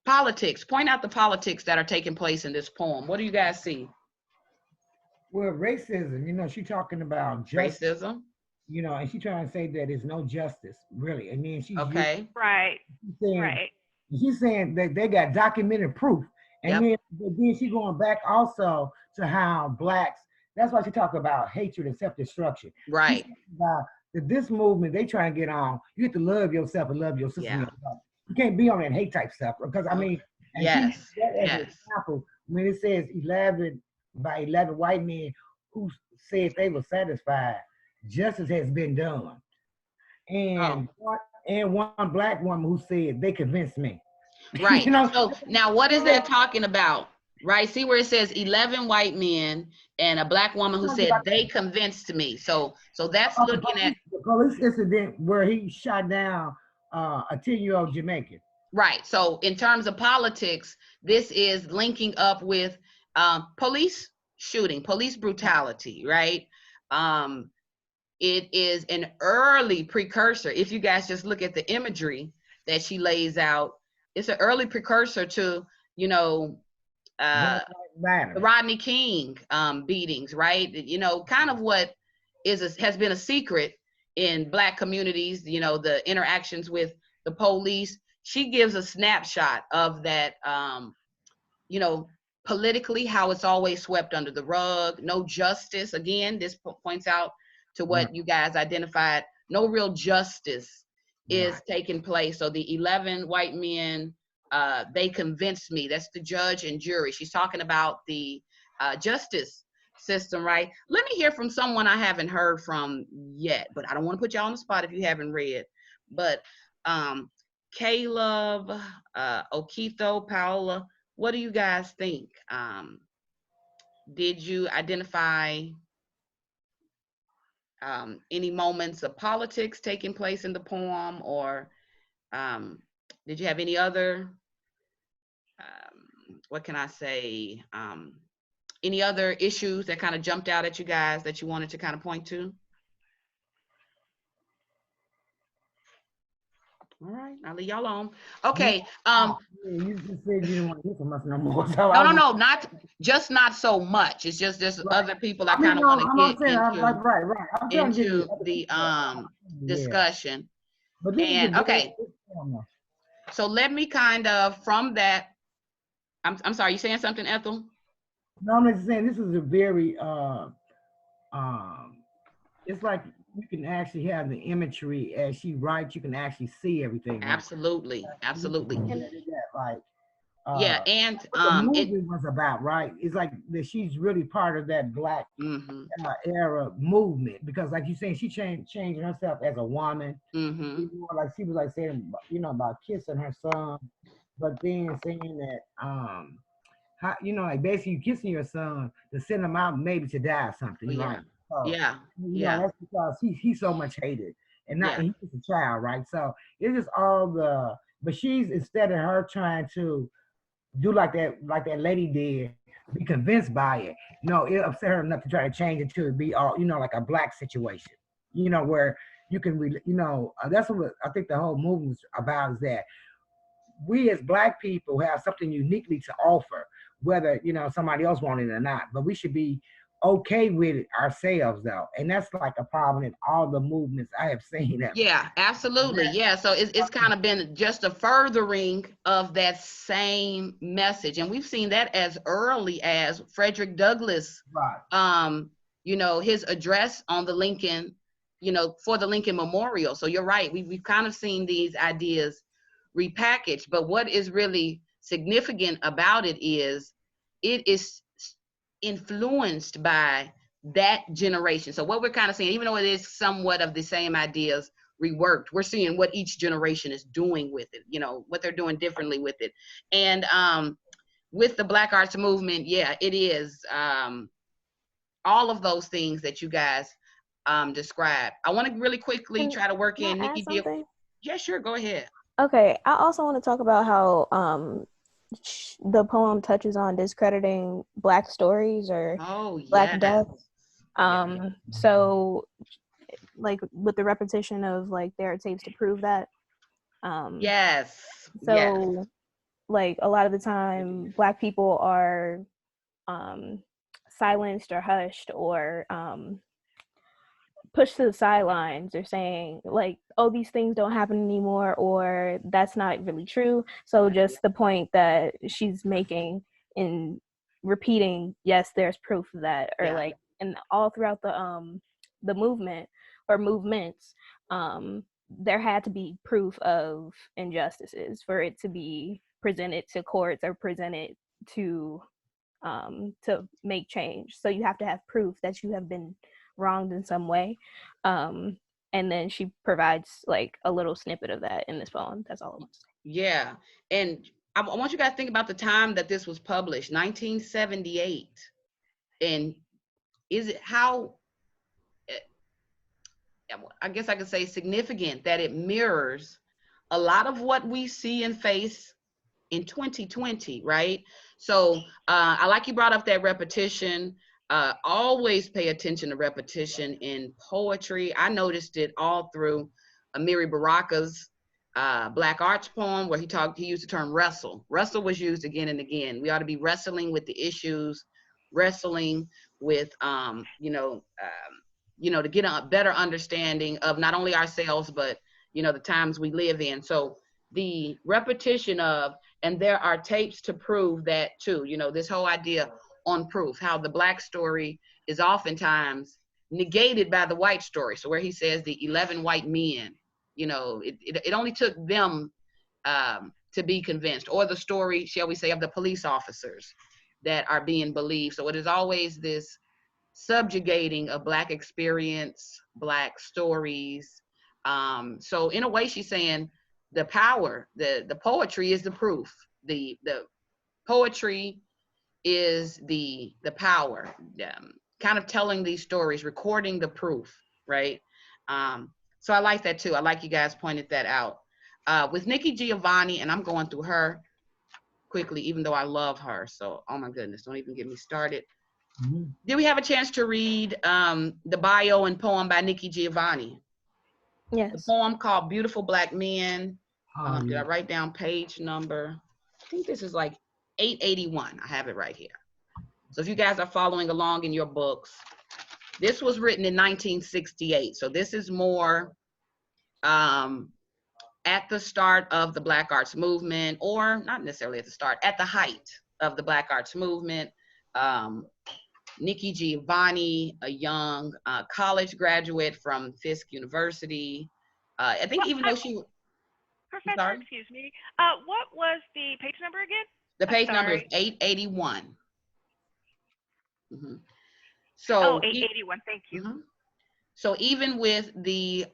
Politics, point out the politics that are taking place in this poem. What do you guys see? Well, racism, she's talking about justice. Racism. And she's trying to say that there's no justice, really. And then she's She's saying that they got documented proof. And then she's going back also to how Blacks, that's why she talk about hatred and self-destruction. Right. About that this movement, they try to get on, you have to love yourself and love your sister. Yeah. You can't be on that hate type stuff. Because, I mean, as an example, when it says 11 by 11 white men who said they were satisfied, justice has been done. And one Black woman who said they convinced me. Right. So now what is that talking about? Right. See where it says 11 white men and a Black woman who said they convinced me. So that's looking at the police incident where he shot down a 10-year-old Jamaican. Right. So in terms of politics, this is linking up with police shooting, police brutality, right? it is an early precursor. If you guys just look at the imagery that she lays out, it's an early precursor to, you know, the Rodney King beatings, right? You know, kind of what has been a secret in Black communities, you know, the interactions with the police. She gives a snapshot of that, you know, politically, how it's always swept under the rug, no justice. Again, this points out to what you guys identified, no real justice is taking place. So the 11 white men, they convinced me. That's the judge and jury. She's talking about the justice system, right? Let me hear from someone I haven't heard from yet, but I don't want to put y'all on the spot if you haven't read. But Caleb, Okito, Paola, what do you guys think? Did you identify any moments of politics taking place in the poem, or did you have any other, what can I say, any other issues that kind of jumped out at you guys that you wanted to kind of point to? All right, I'll leave y'all alone. Okay. You just said you didn't want to hear from us no more. So no, not so much. It's just there's other people I kind of want to get into the discussion. And okay, so let me kind of from that. I'm sorry, you saying something, Ethel? No, I'm just saying this is a very it's like you can actually have the imagery as she writes. You can actually see everything. Absolutely, absolutely. Like, yeah, and the movie was about, right? It's like that she's really part of that Black era movement, because, like you saying, she changing herself as a woman. Like she was like saying, you know, about kissing her son, but then saying that how, you know, like basically kissing your son to send him out maybe to die or something, right? So, you know, that's because he's so much hated, and he's a child, right? So it's just all the, but she's, instead of her trying to do like that lady did, be convinced by it, no, it upset her enough to try to change it to be all, you know, like a Black situation, you know, where you can, you know, that's what I think the whole movement's about, is that we as Black people have something uniquely to offer, whether, you know, somebody else wanted it or not, but we should be okay with it ourselves, though. And that's like a problem in all the movements I have seen. Yeah, absolutely. Yeah, so it's kind of been just a furthering of that same message, and we've seen that as early as Frederick Douglass, you know, his address on the Lincoln, you know, for the Lincoln Memorial. So you're right, we've kind of seen these ideas repackaged, but what is really significant about it is influenced by that generation. So what we're kind of seeing, even though it is somewhat of the same ideas reworked, we're seeing what each generation is doing with it, you know, what they're doing differently with it. And with the Black Arts Movement, yeah, it is all of those things that you guys described. I want to really quickly try to work in Nikki Giovanni. Yeah, sure, go ahead. Okay, I also want to talk about how the poem touches on discrediting Black stories or Black deaths. So, like, with the repetition of, like, there are tapes to prove that. So, like, a lot of the time, Black people are silenced or hushed or pushed to the sidelines, or saying like, oh, these things don't happen anymore, or that's not really true. So just the point that she's making in repeating, yes, there's proof of that, or like, and all throughout the movement or movements, there had to be proof of injustices for it to be presented to courts or presented to make change. So you have to have proof that you have been wronged in some way, and then she provides like a little snippet of that in this poem. That's all I want to say. Yeah, and I want you guys to think about the time that this was published, 1978, and is it how, I guess I could say, significant that it mirrors a lot of what we see and face in 2020, right? So I like you brought up that repetition. Always pay attention to repetition in poetry. I noticed it all through Amiri Baraka's Black Arts poem, where he used the term wrestle. Wrestle was used again and again. We ought to be wrestling with the issues, wrestling with, to get a better understanding of not only ourselves, but, the times we live in. So the repetition of, and there are tapes to prove that too, this whole idea on proof, how the Black story is oftentimes negated by the white story. So where he says the 11 white men, it only took them to be convinced, or the story, shall we say, of the police officers that are being believed. So it is always this subjugating of Black experience, Black stories. So in a way, she's saying the power, the poetry is the proof. The poetry is the power, kind of telling these stories, recording the proof, right? So I like that too. I like you guys pointed that out. With Nikki Giovanni, and I'm going through her quickly, even though I love her. So, oh my goodness, don't even get me started. Mm-hmm. Did we have a chance to read the bio and poem by Nikki Giovanni? Yes. The poem called Beautiful Black Men. Did I write down page number? I think this is like 881. I have it right here. So if you guys are following along in your books, this was written in 1968. So this is more at the start of the Black Arts Movement, or not necessarily at the start, at the height of the Black Arts Movement. Nikki Giovanni, a young college graduate from Fisk University. I think even though she... Professor, excuse me. What was the page number again? The page number is 881. Mm-hmm. So 881, thank you. Mm-hmm. So even with the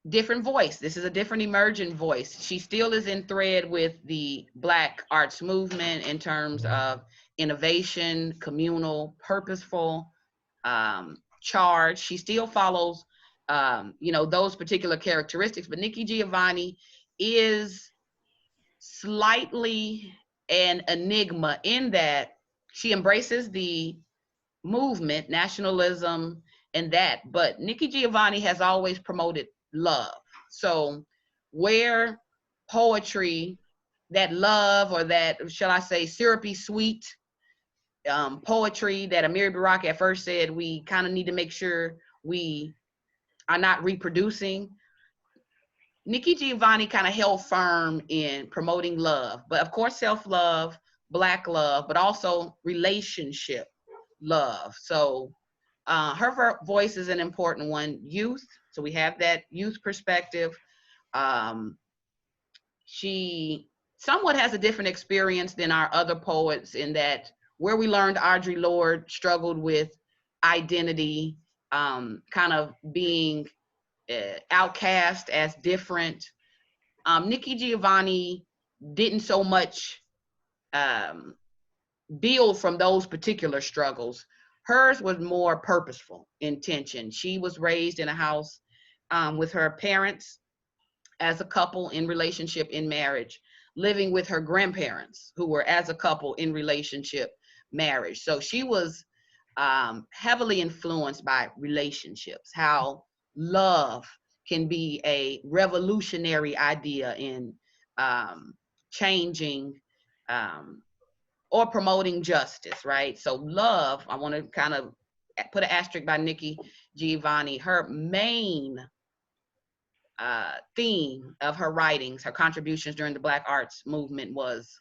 different voice, this is a different emergent voice. She still is in thread with the Black Arts Movement in terms of innovation, communal, purposeful, charge. She still follows, those particular characteristics, but Nikki Giovanni is slightly an enigma in that she embraces the movement, nationalism, and that, but Nikki Giovanni has always promoted love. So where poetry, that love, or that, shall I say, syrupy sweet poetry that Amiri Baraka at first said we kind of need to make sure we are not reproducing, Nikki Giovanni kind of held firm in promoting love, but of course self-love, Black love, but also relationship love. So her voice is an important one. Youth, so we have that youth perspective. She somewhat has a different experience than our other poets in that where we learned Audre Lorde struggled with identity, kind of being outcast as different. Nikki Giovanni didn't so much build from those particular struggles. Hers was more purposeful intention. She was raised in a house with her parents as a couple in relationship, in marriage, living with her grandparents who were as a couple in relationship, marriage. So she was heavily influenced by relationships, how love can be a revolutionary idea in changing or promoting justice, right? So love, I want to kind of put an asterisk by Nikki Giovanni. Her main theme of her writings, her contributions during the Black Arts Movement was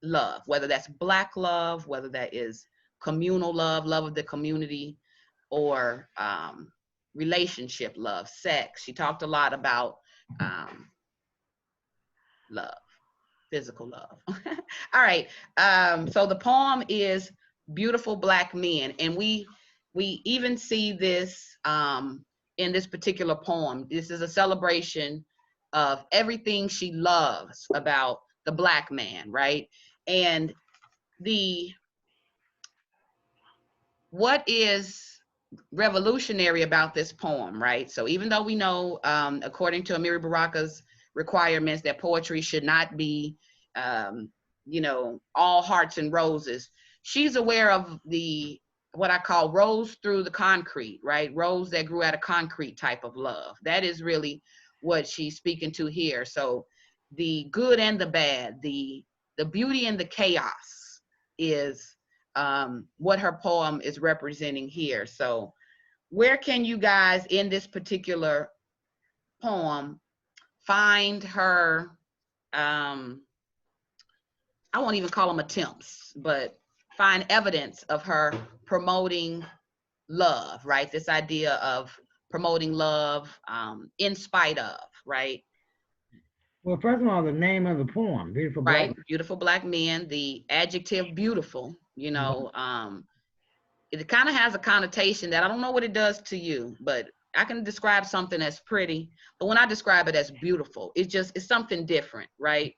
love, whether that's Black love, whether that is communal love, love of the community, or relationship love, sex. She talked a lot about love, physical love. All right, so the poem is Beautiful Black Men, and we even see this in this particular poem. This is a celebration of everything she loves about the Black man, right? And what is revolutionary about this poem, right? So even though we know, according to Amiri Baraka's requirements, that poetry should not be you know, all hearts and roses. She's aware of the, what I call rose through the concrete, right? Rose that grew out of concrete type of love. That is really what she's speaking to here. So the good and the bad, the beauty and the chaos is what her poem is representing here. So where can you guys in this particular poem find her, I won't even call them attempts, but find evidence of her promoting love, right? This idea of promoting love in spite of, right? Well, first of all, the name of the poem, Beautiful Black Men. Beautiful Black Men, the adjective beautiful, you know, it kind of has a connotation that I don't know what it does to you, but I can describe something as pretty, but when I describe it as beautiful, it's something different, right?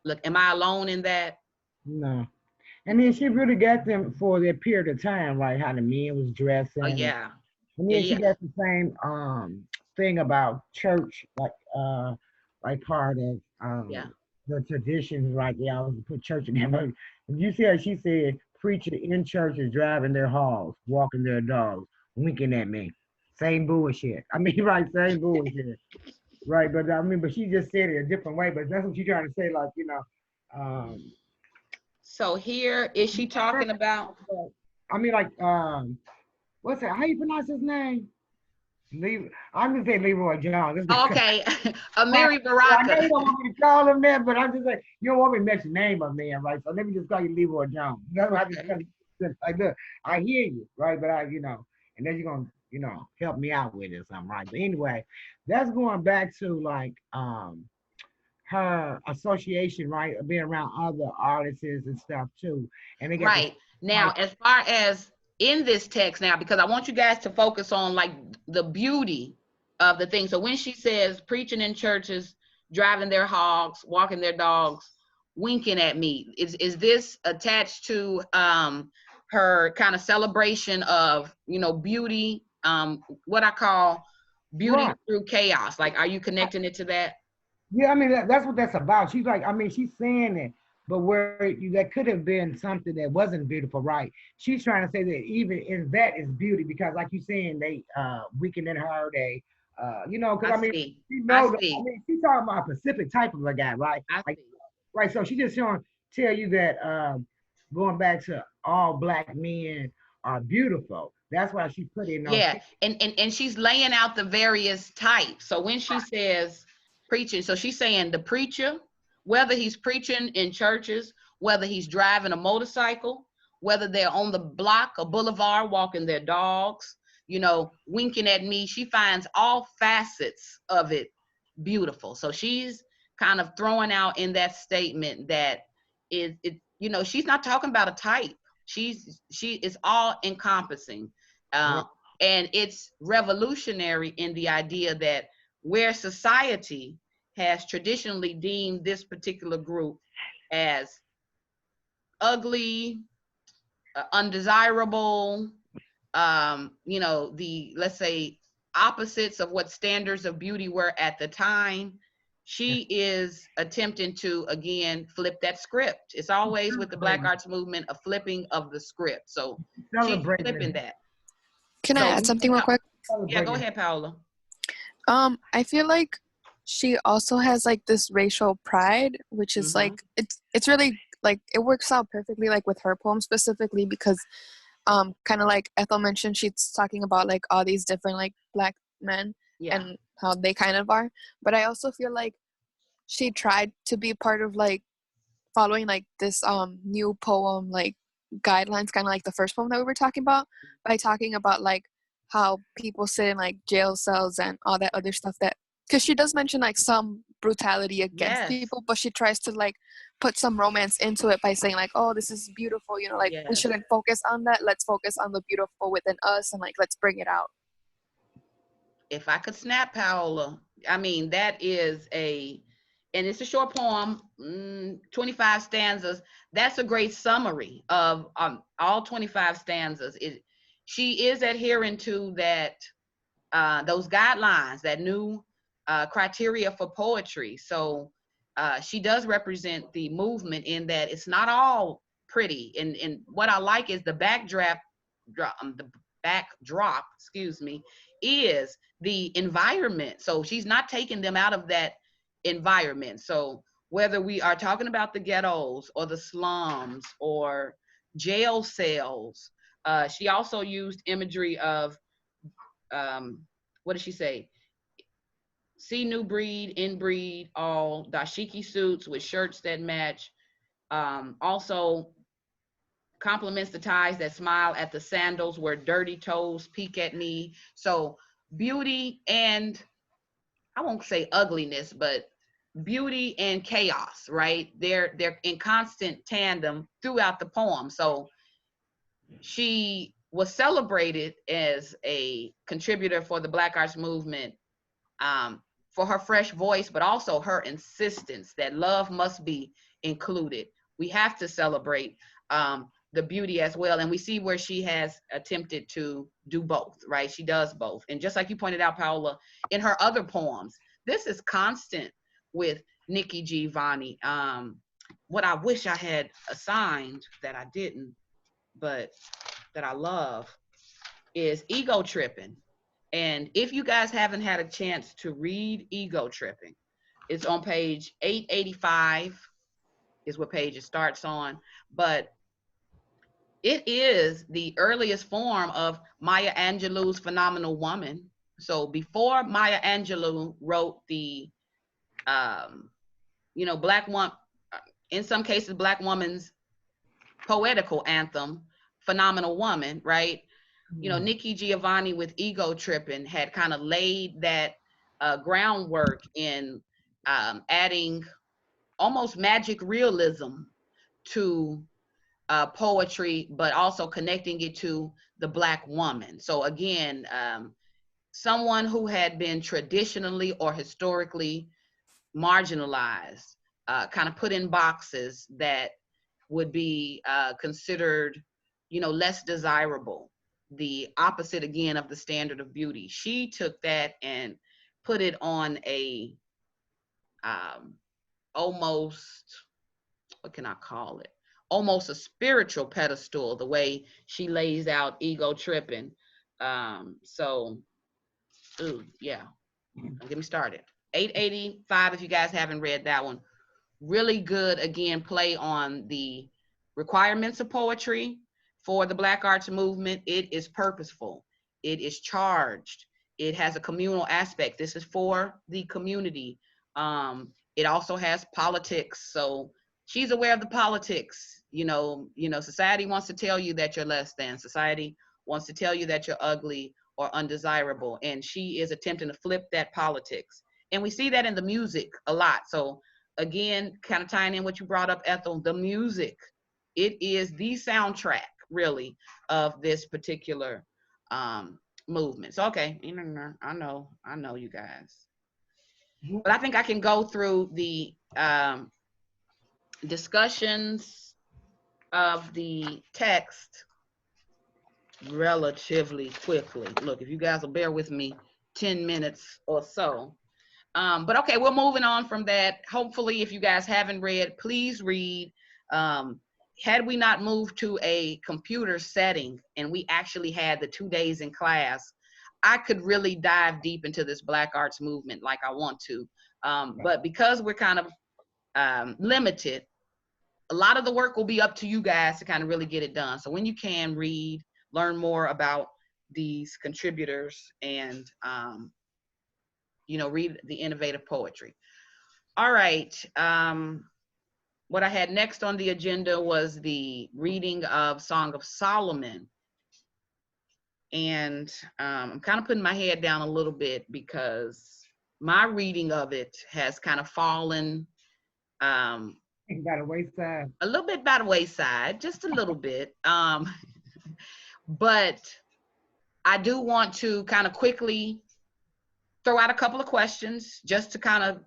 Look, am I alone in that? No. And then she really got them for their period of time, right? How the men was dressing. Oh, yeah. And then she got the same thing about church, like part of the traditions, right? They always put church in there. But you see how she said, preachers in churches driving their hogs, walking their dogs, winking at me. Same bullshit. I mean, right, same bullshit. Right, but I mean, but she just said it a different way, but that's what she's trying to say, like, you know. So here, is she talking about? I mean, like, what's that? How you pronounce his name? I'm gonna say Leroy Jones. Okay, Amiri Baraka. I know you don't want me to call him that, but I'm just like, you don't want me to mention the name of man, right? So let me just call you Leroy Jones. That's what I just like, look, I hear you, right? But you know, and then you're gonna, you know, help me out with it or something, right? But anyway, that's going back to like her association, right, of being around other artists and stuff too. And they get now, as far as in this text now, because I want you guys to focus on like the beauty of the thing. So when she says preaching in churches, driving their hogs, walking their dogs, winking at me, is this attached to her kind of celebration of, you know, beauty, what I call beauty through chaos? Like, are you connecting it to that? Yeah, I mean, that's what that's about. She's like, I mean, she's saying it, but where that could have been something that wasn't beautiful, right? She's trying to say that even in that is beauty, because like you're saying, they weakened in her, they you know, because I mean, she knows, I mean, she's talking about a specific type of a guy, right? Right. So she just trying to tell you that going back to all Black men are beautiful. That's why she put in. And she's laying out the various types. So when she says preaching, so she's saying the preacher, whether he's preaching in churches, whether he's driving a motorcycle, whether they're on the block or boulevard walking their dogs, you know, winking at me, she finds all facets of it beautiful. So she's kind of throwing out in that statement that it you know, she's not talking about a type. She is all encompassing. And it's revolutionary in the idea that where society has traditionally deemed this particular group as ugly, undesirable, you know, let's say opposites of what standards of beauty were at the time, she is attempting to, again, flip that script. It's always with the Black Arts Movement, a flipping of the script. So she's flipping that. Can I add something real quick? Yeah, go ahead, Paola. I feel like she also has like this racial pride, which is like, it's really like, it works out perfectly like with her poem specifically, because kind of like Ethel mentioned, she's talking about like all these different like Black men and how they kind of are. But I also feel like she tried to be part of like following like this new poem like guidelines, kind of like the first poem that we were talking about, by talking about like how people sit in like jail cells and all that other stuff, that because she does mention like some brutality against people, but she tries to like put some romance into it by saying like, oh, this is beautiful, you know, like we shouldn't focus on that, let's focus on the beautiful within us and like let's bring it out. If I could snap, Paola, I mean, that is and it's a short poem, 25 stanzas. That's a great summary of all 25 stanzas. She is adhering to that, those guidelines, that new criteria for poetry. So she does represent the movement in that it's not all pretty. And what I like is the backdrop, excuse me, is the environment. So she's not taking them out of that environment. So whether we are talking about the ghettos or the slums or jail cells, she also used imagery of, what did she say? See new breed, inbreed, all dashiki suits with shirts that match. Also compliments the ties that smile at the sandals where dirty toes peek at me. So beauty and, I won't say ugliness, but beauty and chaos, right? They're in constant tandem throughout the poem. So she was celebrated as a contributor for the Black Arts Movement, for her fresh voice, but also her insistence that love must be included. We have to celebrate the beauty as well. And we see where she has attempted to do both, right? She does both. And just like you pointed out, Paola, in her other poems, this is constant with Nikki Giovanni. What I wish I had assigned that I didn't, but that I love, is Ego Tripping. And if you guys haven't had a chance to read Ego Tripping, it's on page 885 is what page it starts on. But it is the earliest form of Maya Angelou's Phenomenal Woman. So before Maya Angelou wrote the, Black woman, in some cases, Black woman's poetical anthem, Phenomenal Woman, right? Nikki Giovanni with Ego Tripping had kind of laid that groundwork in adding almost magic realism to poetry, but also connecting it to the Black woman. So again, someone who had been traditionally or historically marginalized, kind of put in boxes that would be considered, less desirable. The opposite again of the standard of beauty. She took that and put it on a almost, what can I call it? Almost a spiritual pedestal, the way she lays out Ego Tripping. So, yeah, don't get me started. 885, if you guys haven't read that one. Really good, again, play on the requirements of poetry for the Black Arts Movement. It is purposeful. It is charged. It has a communal aspect. This is for the community. It also has politics. So she's aware of the politics. Society wants to tell you that you're less than. Society wants to tell you that you're ugly or undesirable. And she is attempting to flip that politics. And we see that in the music a lot. So again, kind of tying in what you brought up, Ethel, the music, it is the soundtrack, really, of this particular movement. So, okay, I know you guys. But I think I can go through the discussions of the text relatively quickly. Look, if you guys will bear with me 10 minutes or so. But okay, we're moving on from that. Hopefully, if you guys haven't read, please read. Had we not moved to a computer setting and we actually had the 2 days in class, I could really dive deep into this Black Arts Movement like I want to. But because we're kind of limited, a lot of the work will be up to you guys to kind of really get it done. So when you can read, learn more about these contributors and, read the innovative poetry. All right. What I had next on the agenda was the reading of Song of Solomon. And I'm kind of putting my head down a little bit because my reading of it has kind of fallen by the wayside. A little bit by the wayside, just a little bit. But I do want to kind of quickly throw out a couple of questions just to kind of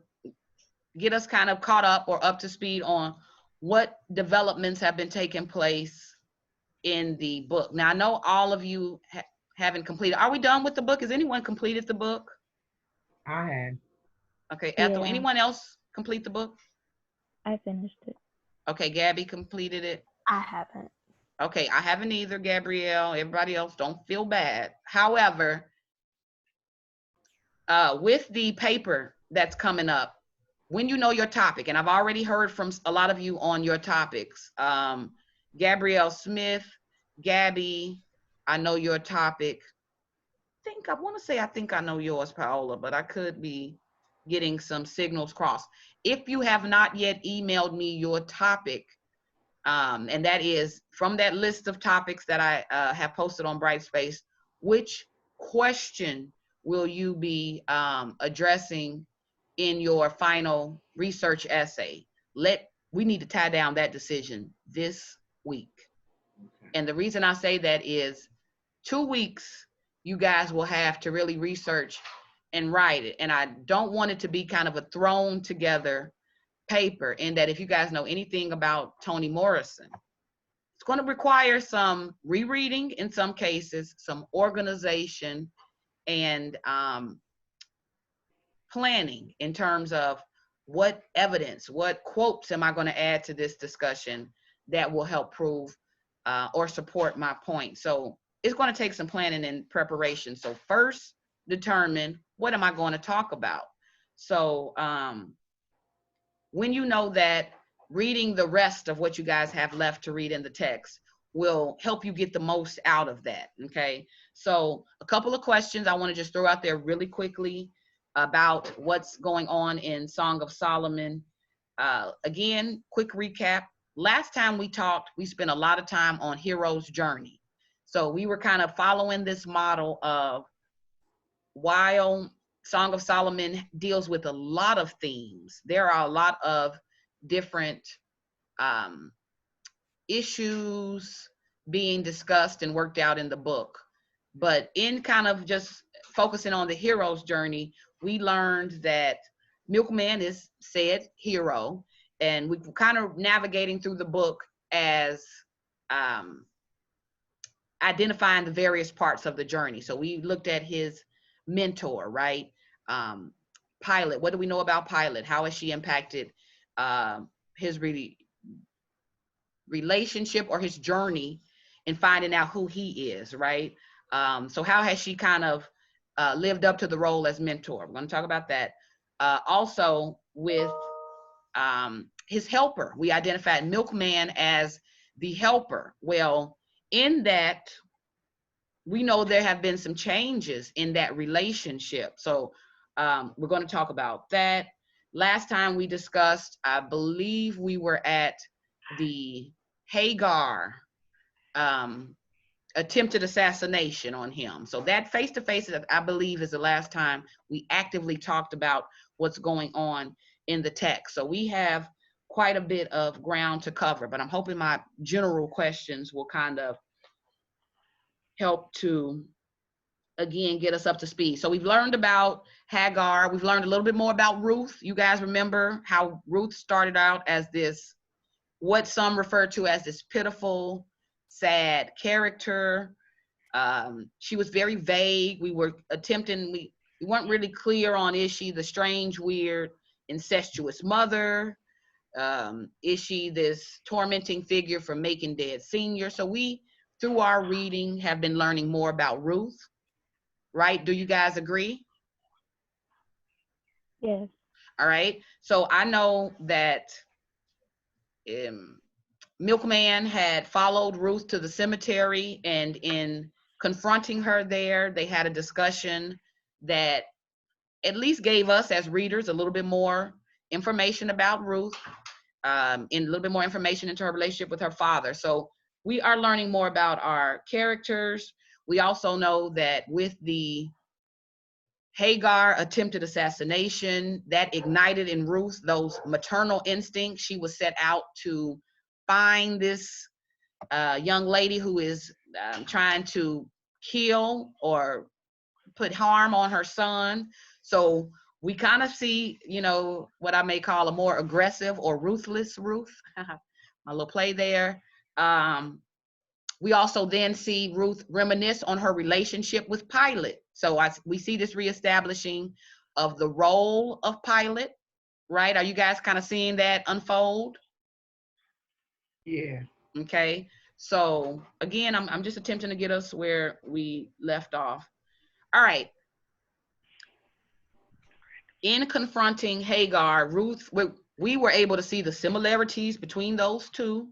get us kind of caught up or up to speed on what developments have been taking place in the book. Now, I know all of you haven't completed. Are we done with the book? Has anyone completed the book? I have. Okay, Ethel, anyone else complete the book? I finished it. Okay, Gabby completed it. I haven't. Okay, I haven't either, Gabrielle. Everybody else, don't feel bad. However, with the paper that's coming up, when you know your topic, and I've already heard from a lot of you on your topics, Gabrielle Smith, Gabby, I know your topic. I think I know yours, Paola, but I could be getting some signals crossed. If you have not yet emailed me your topic, and that is from that list of topics that I have posted on Brightspace, which question will you be addressing in your final research essay? We need to tie down that decision this week. Okay. And the reason I say that is 2 weeks you guys will have to really research and write it. And I don't want it to be kind of a thrown together paper, in that if you guys know anything about Toni Morrison, it's going to require some rereading in some cases, some organization, and planning in terms of what evidence, what quotes am I going to add to this discussion that will help prove or support my point. So it's going to take some planning and preparation. So first, determine what am I going to talk about. So when you know that, reading the rest of what you guys have left to read in the text will help you get the most out of that, okay? So a couple of questions I want to just throw out there really quickly about what's going on in Song of Solomon. Again, quick recap. Last time we talked, we spent a lot of time on hero's journey. So we were kind of following this model of, while Song of Solomon deals with a lot of themes, there are a lot of different issues being discussed and worked out in the book. But in kind of just focusing on the hero's journey, we learned that Milkman is said hero, and we were kind of navigating through the book as identifying the various parts of the journey. So we looked at his mentor, right? Pilate, what do we know about Pilate? How has she impacted his relationship or his journey in finding out who he is, right? So how has she kind of lived up to the role as mentor? We're going to talk about that. Also with his helper, we identified Milkman as the helper. Well, in that, we know there have been some changes in that relationship. So we're going to talk about that. Last time we discussed, I believe we were at the Hagar attempted assassination on him. So that face-to-face, I believe, is the last time we actively talked about what's going on in the text. So we have quite a bit of ground to cover, but I'm hoping my general questions will kind of help to, again, get us up to speed. So we've learned about Hagar. We've learned a little bit more about Ruth. You guys remember how Ruth started out as this, what some refer to as this pitiful, sad character. She was very vague. We were attempting, we weren't really clear on, is she the strange, weird, incestuous mother? Is she this tormenting figure from Making Dead Senior? So we, through our reading, have been learning more about Ruth, right? Do you guys agree? Yes. All right. So I know that Milkman had followed Ruth to the cemetery, and in confronting her there, they had a discussion that at least gave us as readers a little bit more information about Ruth, and a little bit more information into her relationship with her father. So we are learning more about our characters. We also know that with the Hagar attempted assassination, that ignited in Ruth those maternal instincts. She was set out to find this young lady who is trying to kill or put harm on her son. So we kind of see, you know, what I may call a more aggressive or ruthless Ruth. My little play there. We also then see Ruth reminisce on her relationship with Pilate. So we see this reestablishing of the role of Pilate, right? Are you guys kind of seeing that unfold? Yeah. Okay. So again, I'm just attempting to get us where we left off. All right. In confronting Hagar, Ruth, we were able to see the similarities between those two.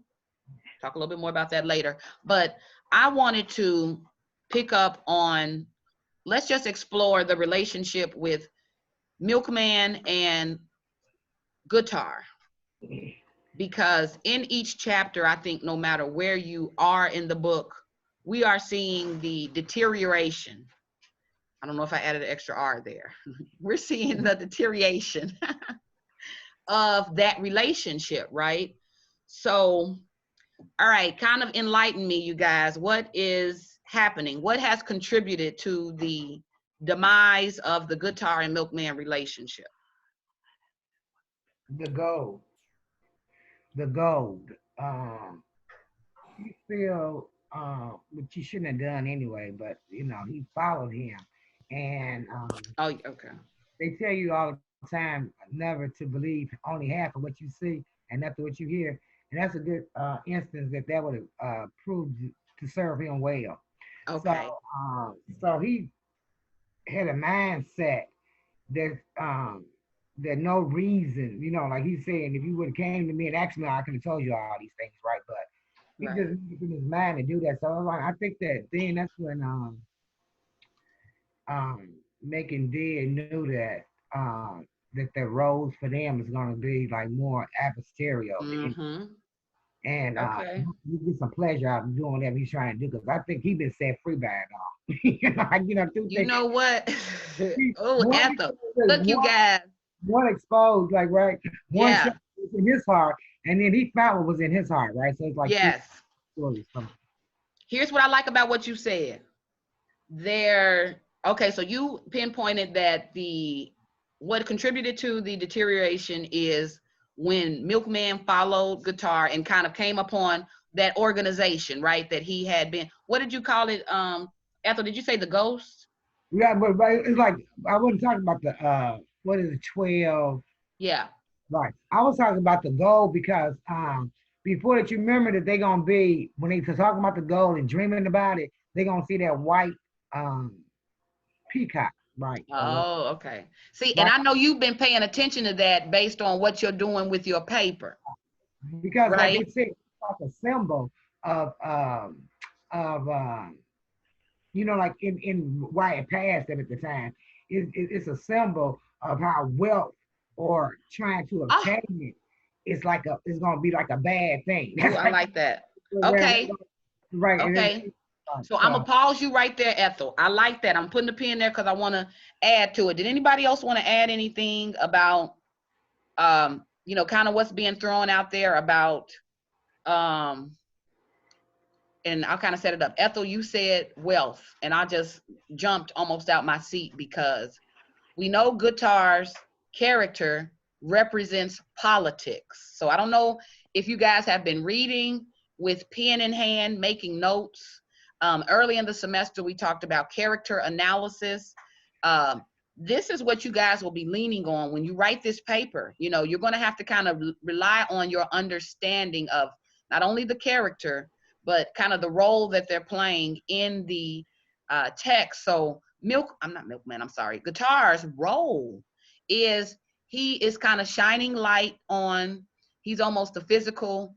Talk a little bit more about that later. But I wanted to pick up on, let's just explore the relationship with Milkman and Guitar. Because in each chapter, I think no matter where you are in the book, we are seeing the deterioration. I don't know if I added an extra R there. We're seeing the deterioration of that relationship, right? So, all right, kind of enlighten me, you guys. What is happening? What has contributed to the demise of the Guitar and Milkman relationship? The gold. The gold. You feel which you shouldn't have done anyway, but you know, he followed him. And oh, okay. They tell you all the time never to believe only half of what you see and nothing what you hear. And that's a good instance that would have proved to serve him well. Okay. So he had a mindset that that no reason, you know, like he's saying, if you would have came to me and asked me, I could have told you all these things, right? But he just in his mind to do that. So I think that then that's when Making Dead knew that that the roles for them is gonna be like more adversarial. Mm-hmm. And okay. You get some pleasure out of doing whatever he's trying to do, because I think he's been set free by it all. You know what? Oh, Ethel, look, you guys. One exposed, like, right? One shot was in his heart, and then he found what was in his heart, right? So it's like, yes. Here's what I like about what you said. Okay, so you pinpointed that what contributed to the deterioration is when Milkman followed Guitar and kind of came upon that organization, right? That he had been, what did you call it? Ethel, did you say the ghost? Yeah, but it's like, I wasn't talking about the, what is it, 12? Yeah. Right. I was talking about the gold because before that, you remember that they're going to be, when they talking about the gold and dreaming about it, they're going to see that white peacock. Right. Oh, okay. See, and I know you've been paying attention to that based on what you're doing with your paper. Because like they say, it's like a symbol of you know, like in why it passed them at the time. It's a symbol of how wealth or trying to obtain it is like it's gonna be like a bad thing. Ooh, I like that. Okay. Right. Okay. So I'm gonna pause you right there, Ethel. I like that. I'm putting a pin there because I want to add to it. Did anybody else want to add anything about, you know, kind of what's being thrown out there about, and I'll kind of set it up. Ethel, you said wealth, and I just jumped almost out my seat because we know Guitar's character represents politics. So I don't know if you guys have been reading with pen in hand, making notes. Early in the semester, we talked about character analysis. This is what you guys will be leaning on when you write this paper. You know, you're going to have to kind of rely on your understanding of not only the character, but kind of the role that they're playing in the text. So Guitar's role is he is kind of shining light on, he's almost the physical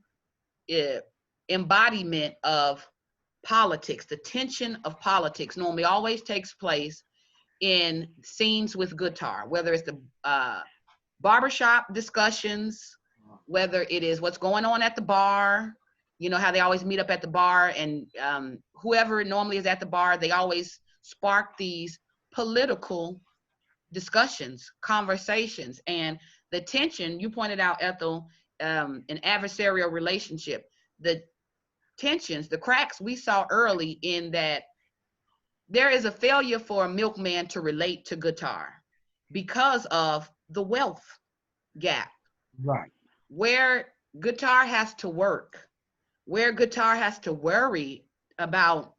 embodiment of politics. The tension of politics normally always takes place in scenes with Guitar, whether it's the barbershop discussions, whether it is what's going on at the bar. You know how they always meet up at the bar, and whoever normally is at the bar, they always spark these political discussions, conversations, and the tension, you pointed out, Ethel, an adversarial relationship. The tensions, the cracks we saw early in that there is a failure for a Milkman to relate to Guitar because of the wealth gap. Right. Where Guitar has to work, where Guitar has to worry about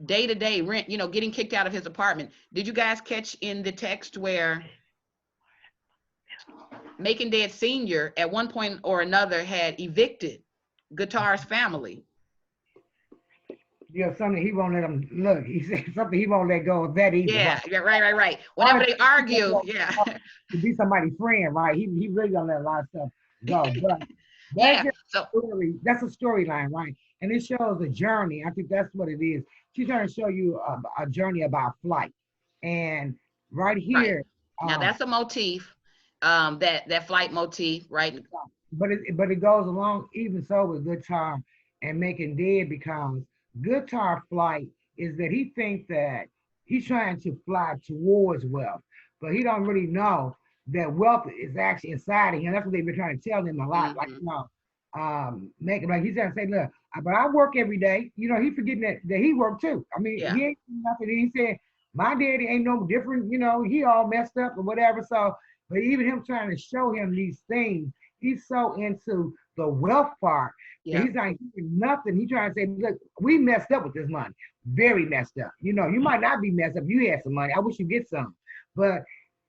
day-to-day rent, you know, getting kicked out of his apartment. Did you guys catch in the text where Making Dead Senior at one point or another had evicted Guitar's family. Yeah, something he won't let him look. He said something he won't let go of that either. Yeah, yeah, right. Whenever they argue, yeah. To be somebody's friend, right? He really don't let a lot of stuff go. But yeah, that's a storyline, right? And it shows a journey. I think that's what it is. She's trying to show you a journey about flight. And right here. Right. Now that's a motif, that flight motif, right? But it goes along even so with Guitar and Making Dead, because Guitar flight is that he thinks that he's trying to fly towards wealth, but he don't really know that wealth is actually inside of him. That's what they've been trying to tell him a lot. Like, making, like he's trying to say, look, but I work every day. You know, he forgetting that he worked too. I mean, he ain't nothing. He said, my daddy ain't no different. You know, he all messed up or whatever. So, but even him trying to show him these things, he's so into the wealth part. Yeah. He's not hearing nothing. He's trying to say, look, we messed up with this money. Very messed up. You know, you might not be messed up. You had some money. I wish you get some. But